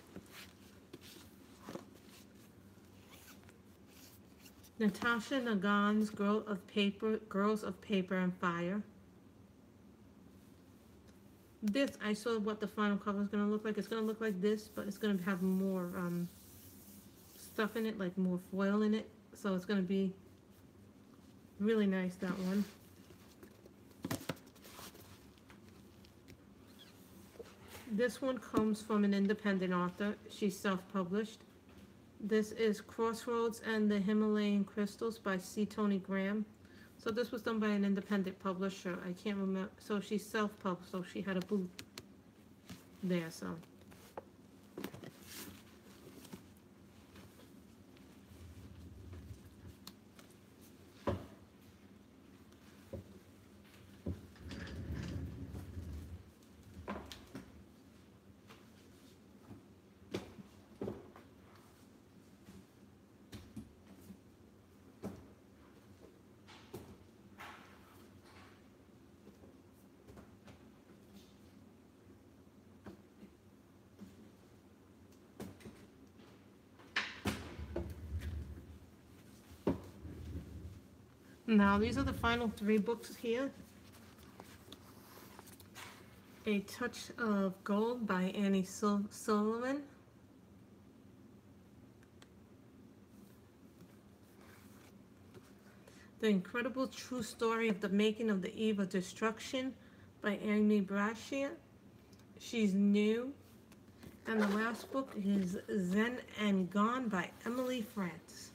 A: Natasha Nagan's Girls of Paper and Fire. This, I saw what the final cover is going to look like. It's going to look like this, but it's going to have more stuff in it, like more foil in it. So it's going to be really nice, that one. This one comes from an independent author. She's self-published. This is Crossroads and the Himalayan Crystals by C. Tony Graham. So this was done by an independent publisher. I can't remember. So she's self-published, so she had a booth there, so. Now, these are the final 3 books here. A Touch of Gold by Annie Sullivan. The Incredible True Story of the Making of the Eve of Destruction by Amy Brashear. She's new. And the last book is Zen and Gone by Emily France.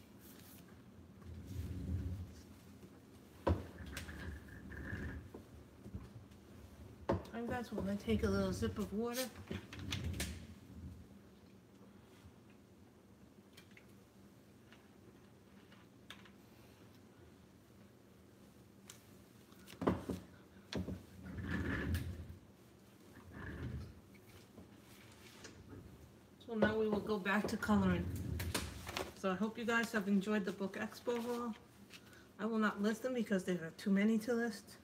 A: And guys, we're going to take a little sip of water. So now we will go back to coloring. So I hope you guys have enjoyed the book expo haul. I will not list them because there are too many to list.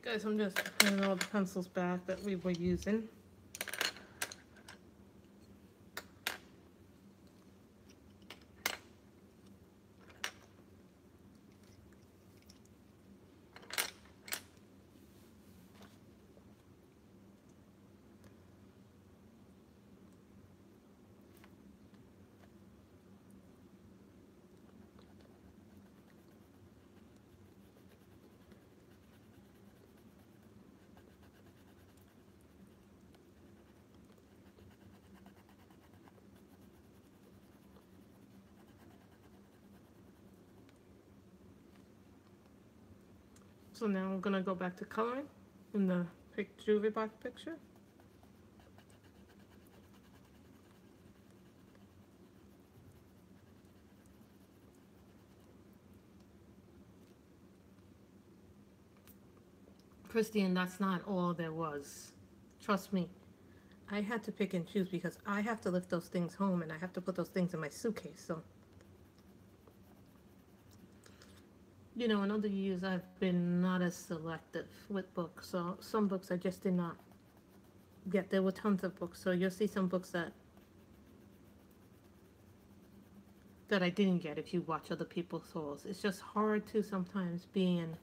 A: Guys, I'm just putting all the pencils back that we were using. So now I'm gonna go back to coloring in the jewelry box picture. Christine, that's not all there was. Trust me. I had to pick and choose because I have to lift those things home and I have to put those things in my suitcase. So, you know, in other years I've been not as selective with books. So some books I just did not get. There were tons of books. So you'll see some books that I didn't get if you watch other people's hauls. It's just hard to sometimes be in.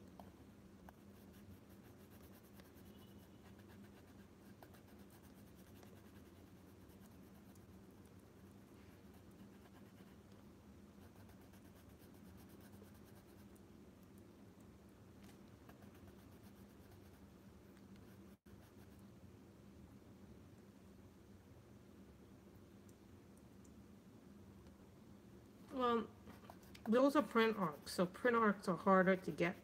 A: Well, those are print arcs, so print arcs are harder to get.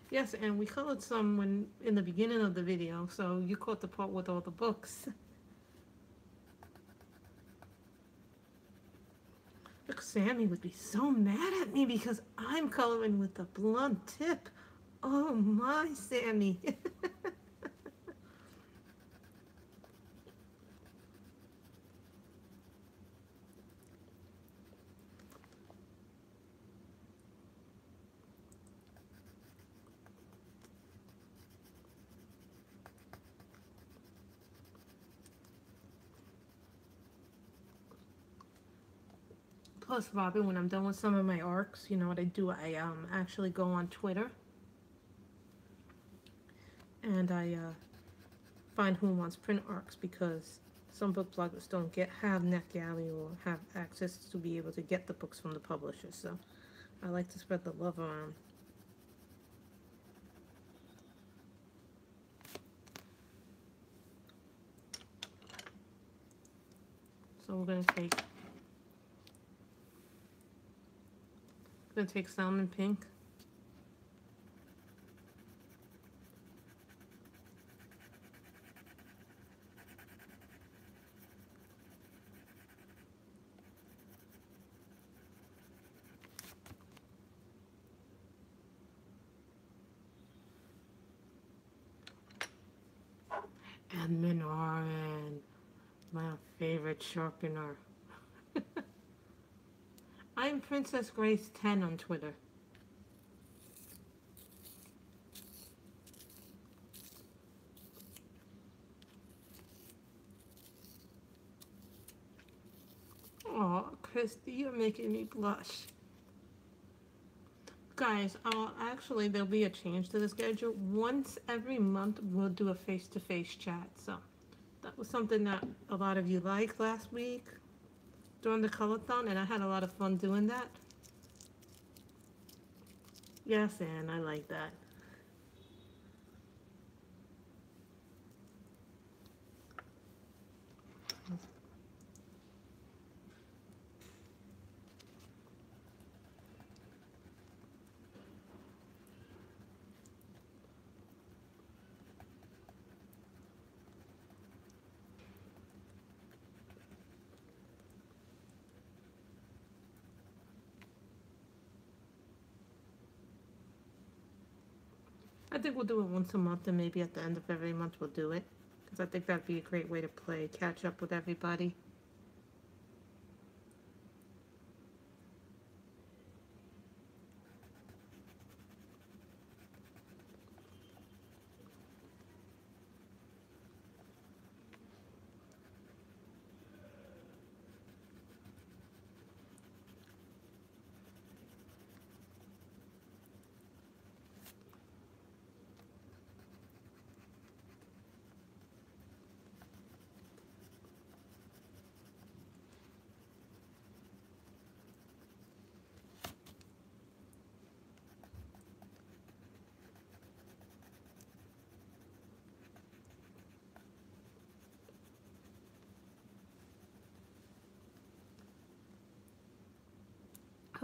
A: Yes, and we colored some when in the beginning of the video, so you caught the part with all the books. Look, Sammy would be so mad at me because I'm coloring with a blunt tip. Oh my, Sammy. Plus, Robin, when I'm done with some of my arcs, you know what I do? I actually go on Twitter and I find who wants print arcs because some book bloggers don't have NetGalley or have access to be able to get the books from the publisher. So I like to spread the love around. So we're gonna take salmon pink. And Minoran, my favorite sharpener. I'm Princess Grace 10 on Twitter. Oh, Christy, you're making me blush. Guys, actually, there'll be a change to the schedule. Once every month, we'll do a face-to-face chat. So that was something that a lot of you liked last week during the colorathon, and I had a lot of fun doing that. Yes, and I like that. I think we'll do it once a month, and maybe at the end of every month we'll do it. Because I think that'd be a great way to catch up with everybody.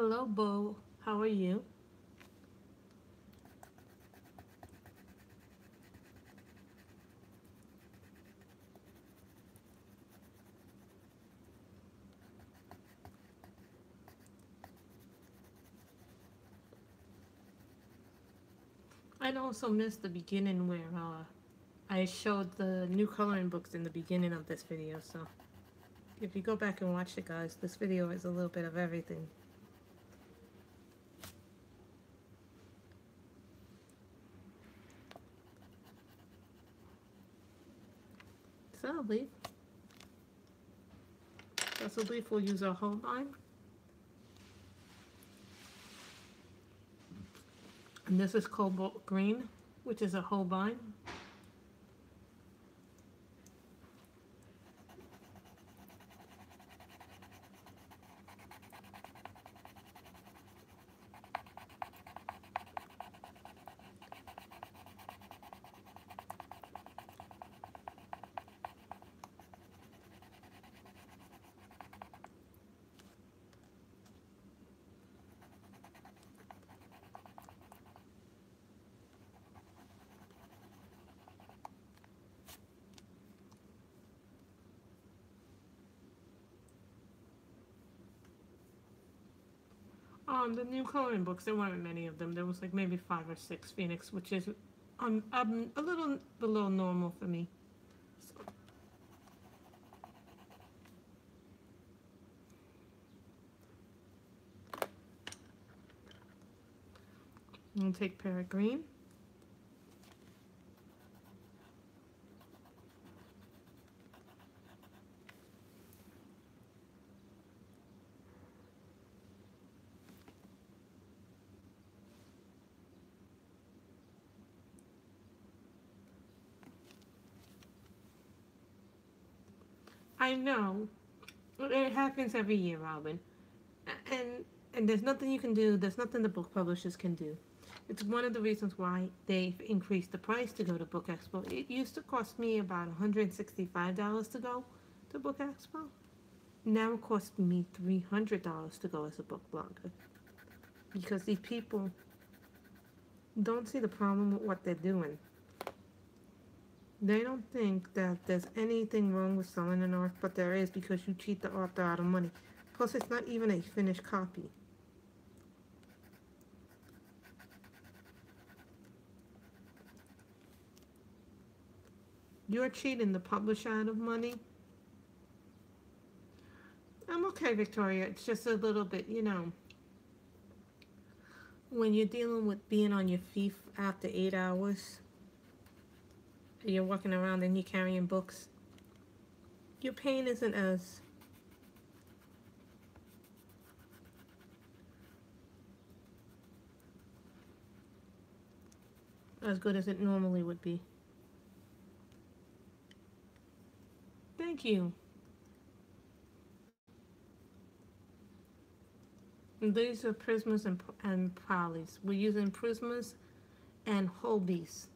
A: Hello, Bo. How are you? I'd also missed the beginning where I showed the new coloring books in the beginning of this video, so if you go back and watch it, guys, this video is a little bit of everything. So, leaf. So leaf will use our Holbein. And this is Cobalt Green, which is a Holbein. The new coloring books, there weren't many of them. There was like maybe 5 or 6 Phoenix, which is a little below normal for me. So. I'm going to take Parrot Green. I know. It happens every year, Robin. And there's nothing you can do. There's nothing the book publishers can do. It's one of the reasons why they've increased the price to go to Book Expo. It used to cost me about $165 to go to Book Expo. Now it costs me $300 to go as a book blogger. Because these people don't see the problem with what they're doing. They don't think that there's anything wrong with selling an art, but there is, because you cheat the author out of money. Plus, it's not even a finished copy. You're cheating the publisher out of money. I'm okay, Victoria. It's just a little bit, you know, when you're dealing with being on your feet after 8 hours, you're walking around and you're carrying books, your pain isn't as good as it normally would be. Thank you. And these are Prismas and Polys. We're using Prismas and Holbeis.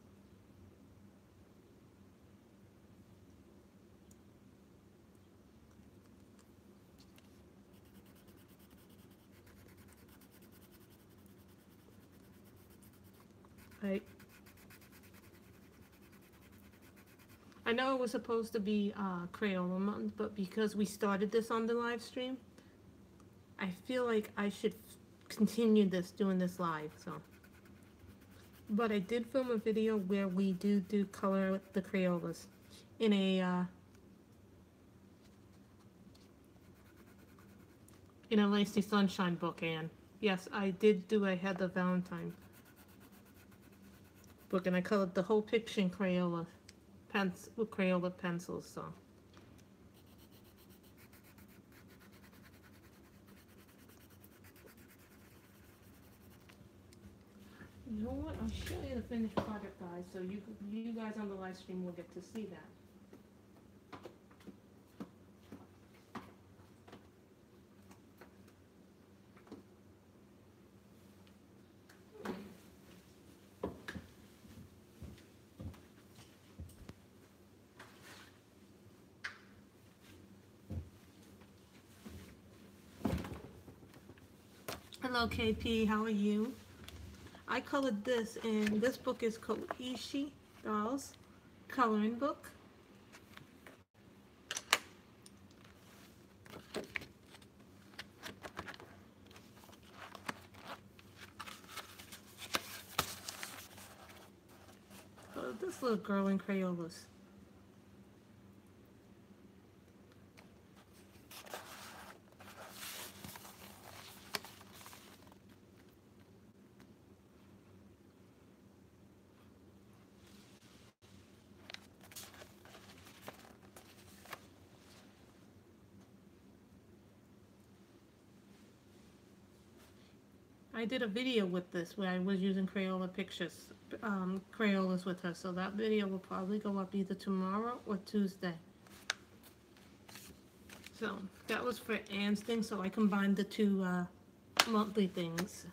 A: I know it was supposed to be Crayola month, but because we started this on the live stream, I feel like I should continue doing this live. So, but I did film a video where we do color with the Crayolas in a Lacy Sunshine book, and yes, I did do a Heather Valentine book, and I colored the whole picture in Crayola with Crayola pencils. So. You know what? I'll show you the finished product, guys, so you guys on the live stream will get to see that. Hello KP, how are you? I colored this, and this book is called Ishi Dolls Coloring Book. This little girl in Crayolas. I did a video with this where I was using Crayola pictures, Crayolas with her, so that video will probably go up either tomorrow or Tuesday. So that was for Anne's thing, so I combined the two monthly things.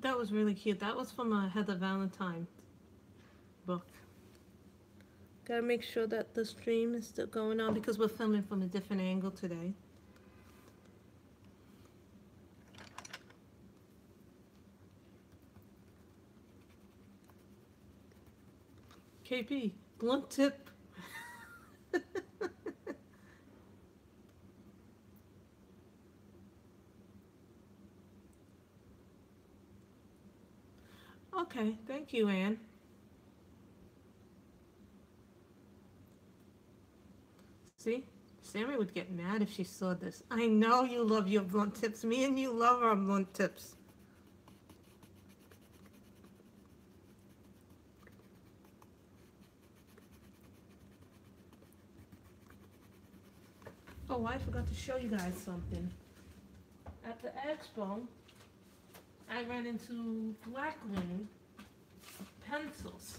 A: That was really cute. That was from a Heather Valentine book. Gotta make sure that the stream is still going on because we're filming from a different angle today. KP, blunt tip. Okay, thank you, Anne. See, Sammy would get mad if she saw this. I know you love your blunt tips. Me and you love our blunt tips. Oh, I forgot to show you guys something. At the Expo, I ran into Blackwing pencils.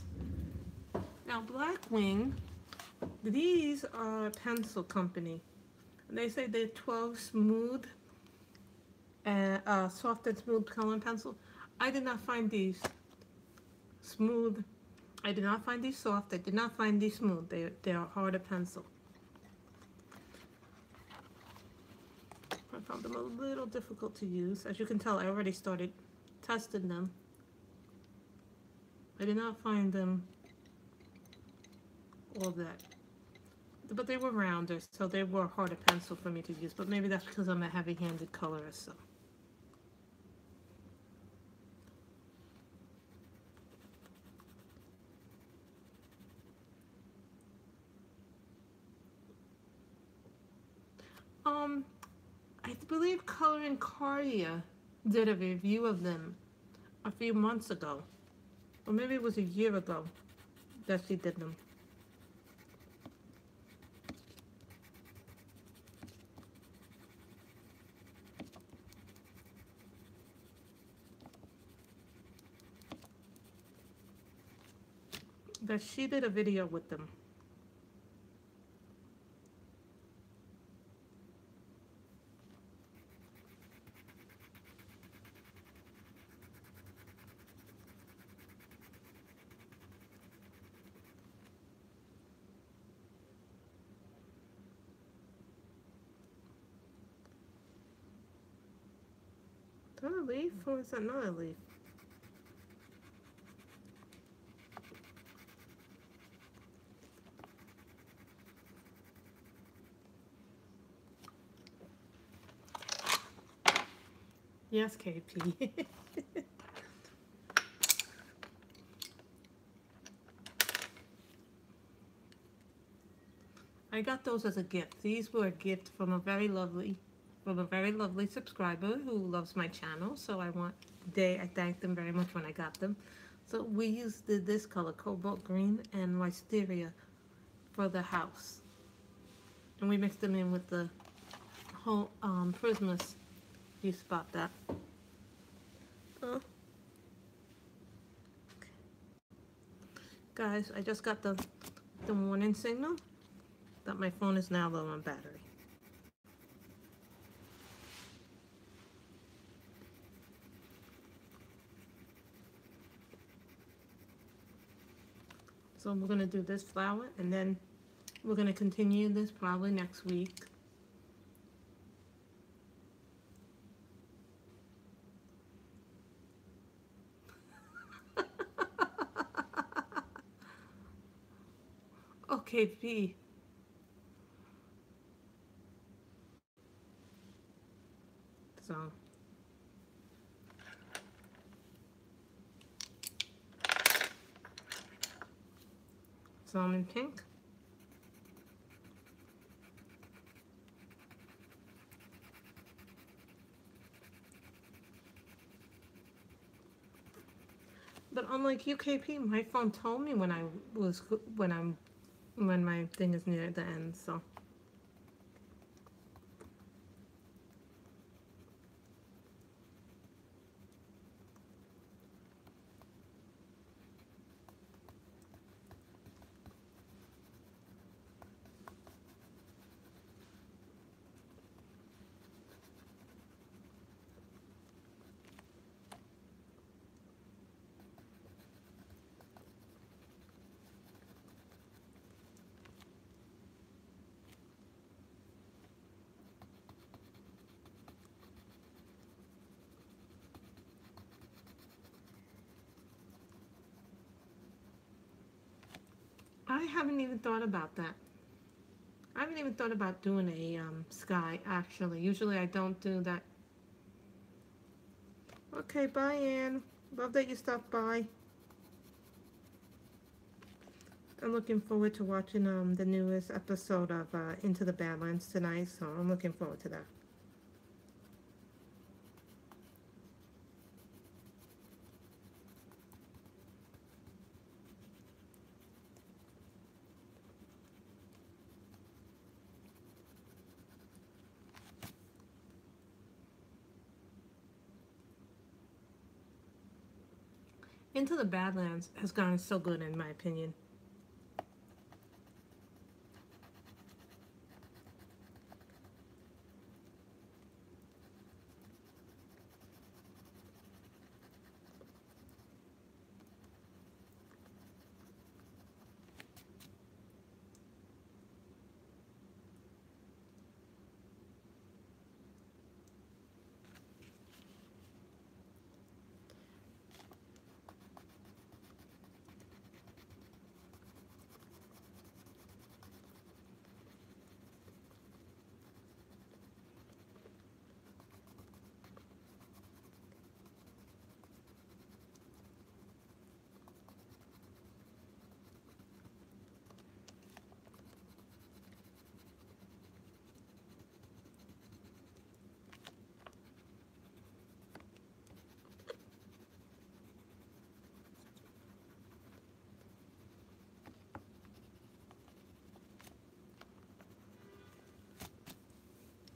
A: Now, Blackwing, these are a pencil company. And they say they're 12 smooth, soft and smooth coloring pencil. I did not find these smooth. I did not find these soft. I did not find these smooth. They're a harder pencil. I found them a little difficult to use. As you can tell, I already started testing them. I did not find them all that. But they were rounder, so they were a harder pencil for me to use. But maybe that's because I'm a heavy-handed colorist, so. I believe Coloring Cardia did a review of them a few months ago. Or maybe it was a year ago that she did them. That she did a video with them. Is that a leaf or is that not a leaf? Yes, KP. I got those as a gift. These were a gift from a very lovely subscriber who loves my channel. So I thanked them very much when I got them. So we used this color, cobalt green and wisteria, for the house. And we mixed them in with the whole Christmas. You spot that? Oh. Guys, I just got the warning signal that my phone is now low on battery. So we're going to do this flower, and then we're going to continue this probably next week. Okay, P. So salmon pink. But unlike UKP, my phone told me when my thing is near the end, so. I haven't even thought about that. I haven't even thought about doing a sky, actually. Usually I don't do that. Okay, bye, Ann. Love that you stopped by. I'm looking forward to watching the newest episode of Into the Badlands tonight, so I'm looking forward to that. Into the Badlands has gone so good in my opinion.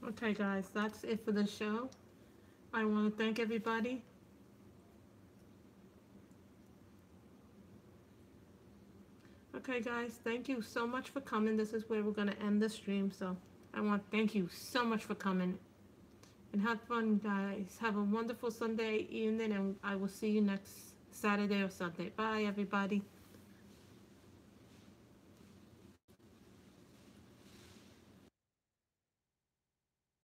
A: Okay, guys, that's it for the show. I want to thank everybody. Okay, guys, thank you so much for coming. This is where we're going to end the stream, so I want to thank you so much for coming. And have fun, guys. Have a wonderful Sunday evening, and I will see you next Saturday or Sunday. Bye, everybody.